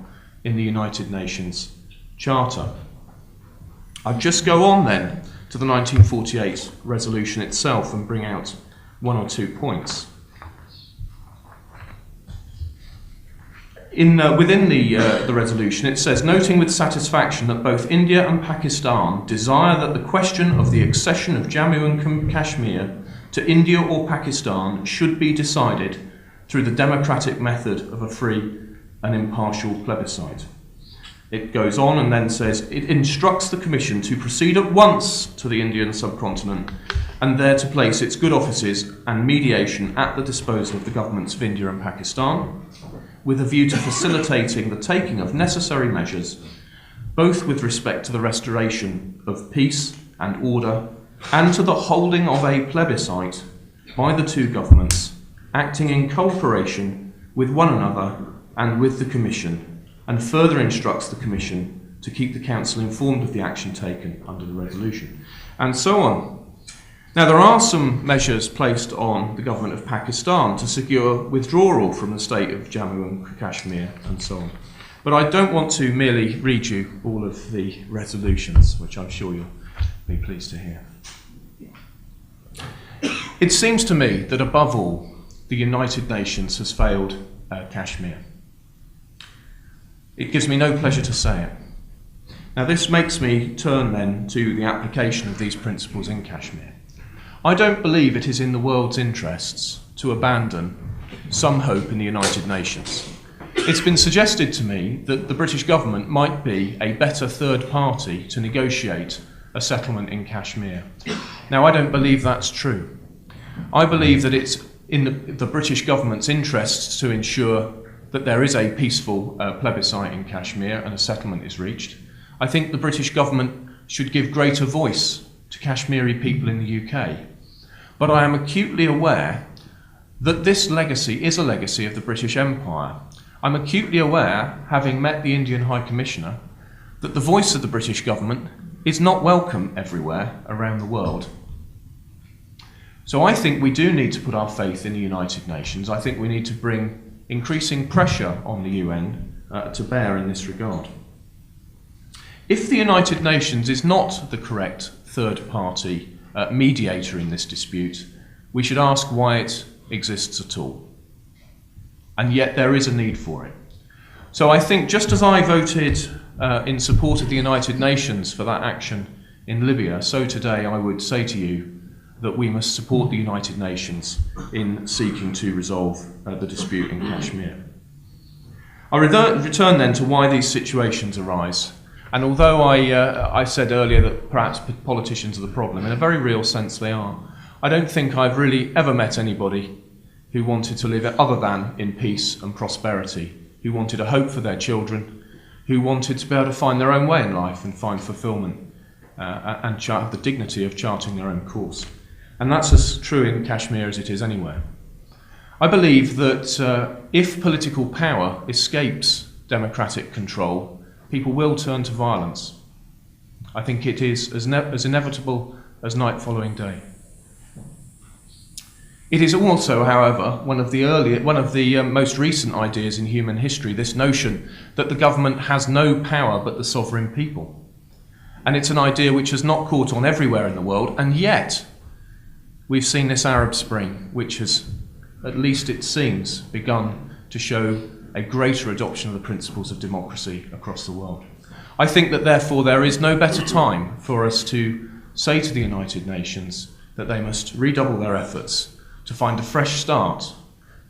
in the United Nations Charter. I'll just go on then to the 1948 resolution itself and bring out one or two points. Within the resolution, it says, noting with satisfaction that both India and Pakistan desire that the question of the accession of Jammu and Kashmir to India or Pakistan should be decided through the democratic method of a free and impartial plebiscite. It goes on and then says, it instructs the Commission to proceed at once to the Indian subcontinent and there to place its good offices and mediation at the disposal of the governments of India and Pakistan, with a view to facilitating the taking of necessary measures, both with respect to the restoration of peace and order and to the holding of a plebiscite by the two governments, acting in cooperation with one another and with the Commission, and further instructs the Commission to keep the Council informed of the action taken under the resolution, and so on. Now, there are some measures placed on the government of Pakistan to secure withdrawal from the state of Jammu and Kashmir and so on. But I don't want to merely read you all of the resolutions, which I'm sure you'll be pleased to hear. It seems to me that above all, the United Nations has failed Kashmir. It gives me no pleasure to say it. Now, this makes me turn then to the application of these principles in Kashmir. I don't believe it is in the world's interests to abandon some hope in the United Nations. It's been suggested to me that the British government might be a better third party to negotiate a settlement in Kashmir. Now, I don't believe that's true. I believe that it's in the British government's interests to ensure that there is a peaceful plebiscite in Kashmir and a settlement is reached. I think the British government should give greater voice to Kashmiri people in the UK. But I am acutely aware that this legacy is a legacy of the British Empire. I'm acutely aware, having met the Indian High Commissioner, that the voice of the British government is not welcome everywhere around the world. So I think we do need to put our faith in the United Nations. I think we need to bring increasing pressure on the UN to bear in this regard. If the United Nations is not the correct third-party mediator in this dispute, we should ask why it exists at all. And yet there is a need for it. So I think just as I voted in support of the United Nations for that action in Libya, so today I would say to you that we must support the United Nations in seeking to resolve the dispute in Kashmir. I return then to why these situations arise. And although I said earlier that perhaps politicians are the problem, in a very real sense they are, I don't think I've really ever met anybody who wanted to live other than in peace and prosperity, who wanted a hope for their children, who wanted to be able to find their own way in life and find fulfilment and have the dignity of charting their own course. And that's as true in Kashmir as it is anywhere. I believe that if political power escapes democratic control, people will turn to violence. I think it is as inevitable as night following day. It is also, however, one of the most recent ideas in human history, this notion that the government has no power but the sovereign people. And it's an idea which has not caught on everywhere in the world, and yet we've seen this Arab Spring, which has, at least it seems, begun to show a greater adoption of the principles of democracy across the world. I think that therefore there is no better time for us to say to the United Nations that they must redouble their efforts to find a fresh start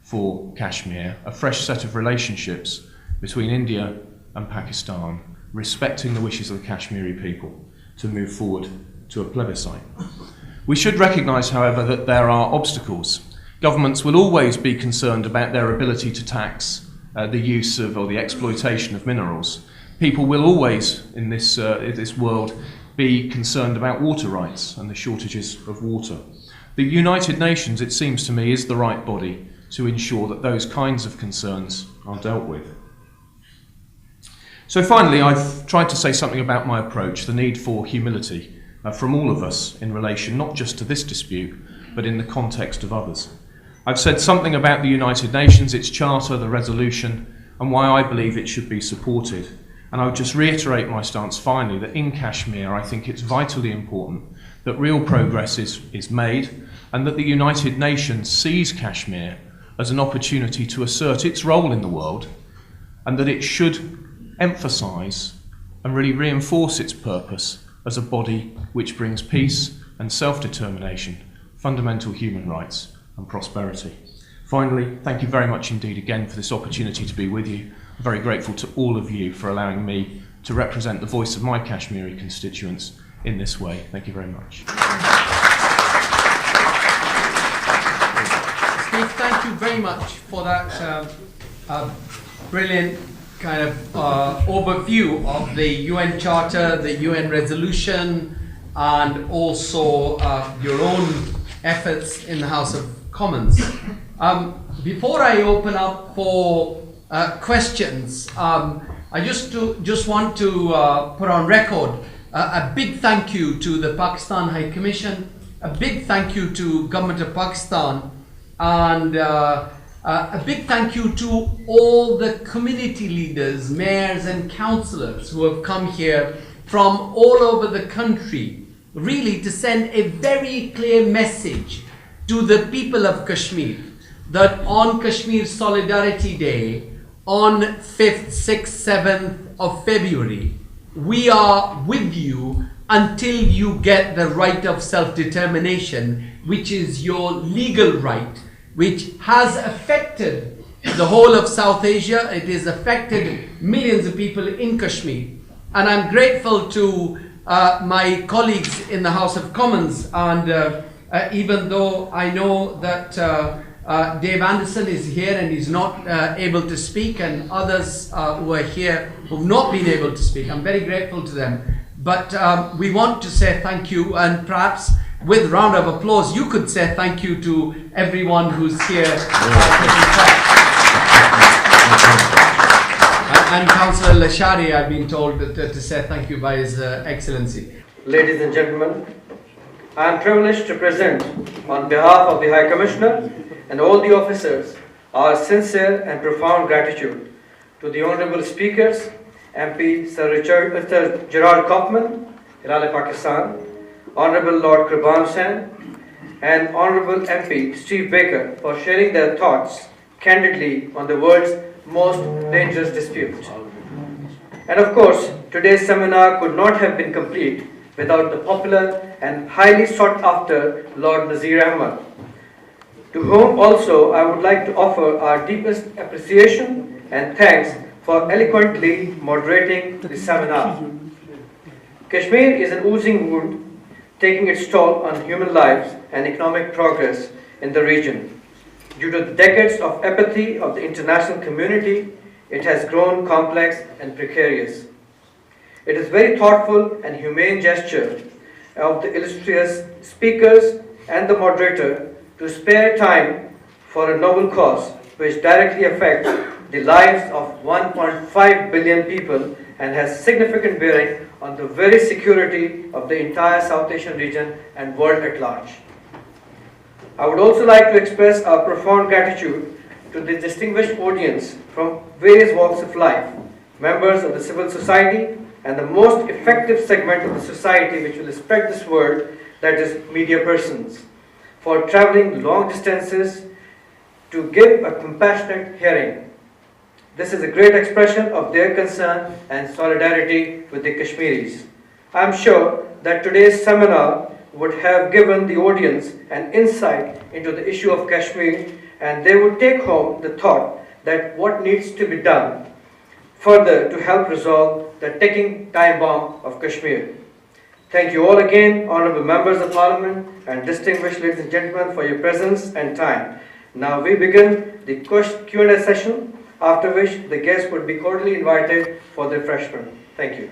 for Kashmir, a fresh set of relationships between India and Pakistan, respecting the wishes of the Kashmiri people to move forward to a plebiscite. We should recognise, however, that there are obstacles. Governments will always be concerned about their ability to tax the use of or the exploitation of minerals. People will always, in this world, be concerned about water rights and the shortages of water. The United Nations, it seems to me, is the right body to ensure that those kinds of concerns are dealt with. So finally, I've tried to say something about my approach, the need for humility from all of us in relation not just to this dispute, but in the context of others. I've said something about the United Nations, its charter, the resolution, and why I believe it should be supported. And I'll just reiterate my stance finally that in Kashmir, I think it's vitally important that real progress is made and that the United Nations sees Kashmir as an opportunity to assert its role in the world, and that it should emphasise and really reinforce its purpose as a body which brings peace and self-determination, fundamental human rights and prosperity. Finally, thank you very much indeed again for this opportunity to be with you. I'm very grateful to all of you for allowing me to represent the voice of my Kashmiri constituents in this way. Thank you very much. Steve, thank you very much for that brilliant kind of overview of the UN Charter, the UN resolution, and also your own efforts in the House of Commons. Before I open up for questions, I just want to put on record a big thank you to the Pakistan High Commission, a big thank you to Government of Pakistan, and a big thank you to all the community leaders, mayors and councillors who have come here from all over the country, really to send a very clear message to the people of Kashmir that on Kashmir Solidarity Day, on 5th, 6th, 7th of February, we are with you until you get the right of self-determination, which is your legal right, which has affected the whole of South Asia. It has affected millions of people in Kashmir. And I'm grateful to my colleagues in the House of Commons, and even though I know that Dave Anderson is here and he's not able to speak, and others who are here who've not been able to speak, I'm very grateful to them. But we want to say thank you, and perhaps with a round of applause you could say thank you to everyone who's here. And Councillor Lashari, I've been told to say thank you by His Excellency. Ladies and gentlemen, I am privileged to present on behalf of the High Commissioner and all the officers our sincere and profound gratitude to the Honourable Speakers, MP Sir Gerard Kaufman, Hilal Pakistan, Honourable Lord Qurban Sen, and Honourable MP Steve Baker for sharing their thoughts candidly on the world's most dangerous dispute. And of course, today's seminar could not have been complete without the popular and highly sought after Lord Nazir Ahmad, to whom also I would like to offer our deepest appreciation and thanks for eloquently moderating the seminar. Kashmir is an oozing wound, taking its toll on human lives and economic progress in the region. Due to the decades of apathy of the international community, it has grown complex and precarious. It is very thoughtful and humane gesture of the illustrious speakers and the moderator to spare time for a noble cause which directly affects the lives of 1.5 billion people and has significant bearing on the very security of the entire South Asian region and world at large. I would also like to express our profound gratitude to the distinguished audience from various walks of life, members of the civil society, and the most effective segment of the society which will spread this word, that is media persons, for traveling long distances to give a compassionate hearing. This is a great expression of their concern and solidarity with the Kashmiris. I am sure that today's seminar would have given the audience an insight into the issue of Kashmir, and they would take home the thought that what needs to be done further to help resolve the ticking time bomb of Kashmir. Thank you all again, honourable members of Parliament and distinguished ladies and gentlemen, for your presence and time. Now we begin the Q&A session, after which the guests would be cordially invited for the refreshment. Thank you.